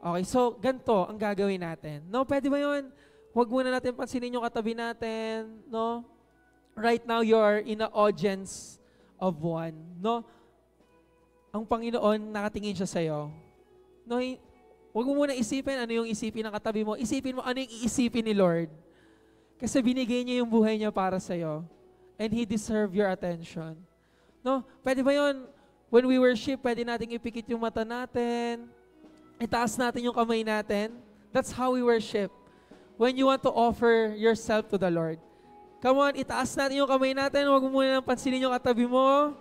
Okay, so ganito ang gagawin natin. No, pwede ba yun? Huwag muna natin pansinin yung katabi natin. No? Right now, you're in an audience of one. No? Ang Panginoon, nakatingin siya sa'yo. No, huwag mo muna isipin ano yung isipin ng katabi mo. Isipin mo ano yung iisipin ni Lord. Kasi binigay niya yung buhay niya para sa'yo. And He deserves your attention. No? Pwede ba yun? When we worship, pwede nating ipikit yung mata natin. Itaas natin yung kamay natin. That's how we worship. When you want to offer yourself to the Lord. Come on, itaas natin yung kamay natin. Huwag mo muna pansinin yung katabi mo.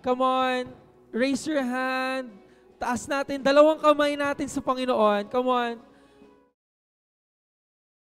Come on, raise your hand. Taas natin, dalawang kamay natin sa Panginoon. Come on.